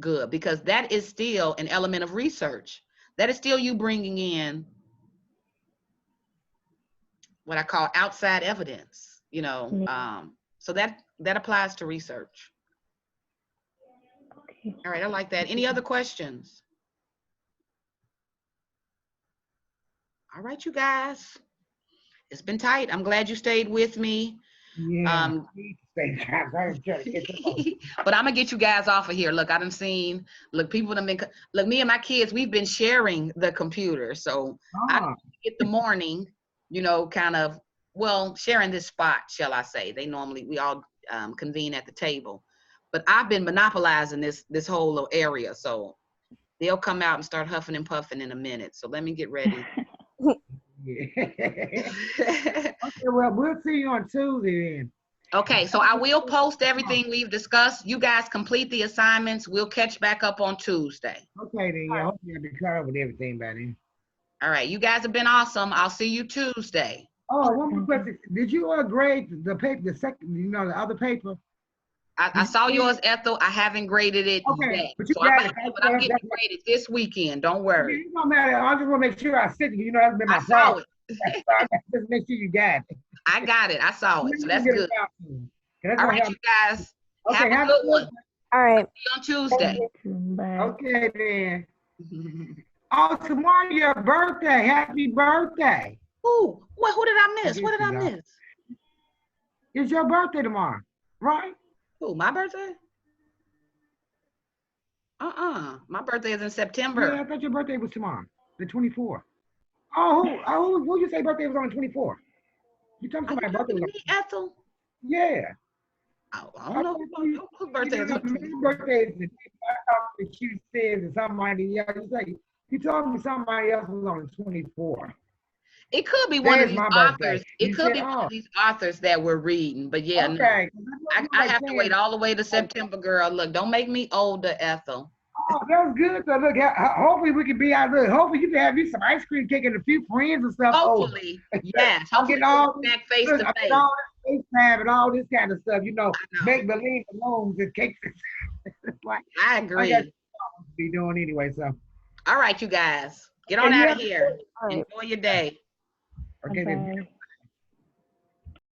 good, because that is still an element of research. That is still you bringing in what I call outside evidence, so that applies to research. Okay. All right, I like that. Any other questions? All right, you guys. It's been tight. I'm glad you stayed with me. Yeah. But I'm gonna get you guys off of here. Look, I done seen. People have been. Look, me and my kids, we've been sharing the computer. So I get the morning, kind of. Well, sharing this spot, shall I say? We all convene at the table. But I've been monopolizing this whole little area. So they'll come out and start huffing and puffing in a minute. So let me get ready. Okay, well, we'll see you on Tuesday then. Okay, so I will post everything we've discussed. You guys complete the assignments. We'll catch back up on Tuesday. Okay, then. Yeah, I hope you'll be clear with everything by then. All right, you guys have been awesome. I'll see you Tuesday. Oh, one more question. Did you grade the paper, the second, the other paper? I saw yours, Ethel. I haven't graded it yet. But I'm getting graded this weekend. Don't worry. It don't matter. I just want to make sure I sit it. That's been my problem. Just make sure you got it. I got it. I saw it. So that's good. All right, you guys. Okay, have a good one. All right. See you on Tuesday. Okay, then. Oh, tomorrow your birthday. Happy birthday. Ooh, who did I miss? What did I miss? It's your birthday tomorrow, right? Who, my birthday? My birthday is in September. Yeah, I thought your birthday was tomorrow, the 24th. Oh, who you say birthday was on the 24th? You told me somebody's birthday was on the 24th. Ethel? Yeah. I don't know whose birthday is on the 24th. Your birthday is the 24th. I thought that you said somebody else. You told me somebody else was on the 24th. It could be one of these authors. It could be one of these authors that we're reading. But yeah, okay. No. I have to wait all the way to September, girl. Look, don't make me older, Ethel. Oh, that's good. So look, hopefully we can be out there. Hopefully you can have you some ice cream cake and a few friends and stuff. Hopefully, yes. Hopefully all back face to face. All this FaceTime and all this kind of stuff. Make believe balloons and cakes. Like, I agree. I be doing anyway. So. All right, you guys, get on out of here. Enjoy your day. Okay. Then.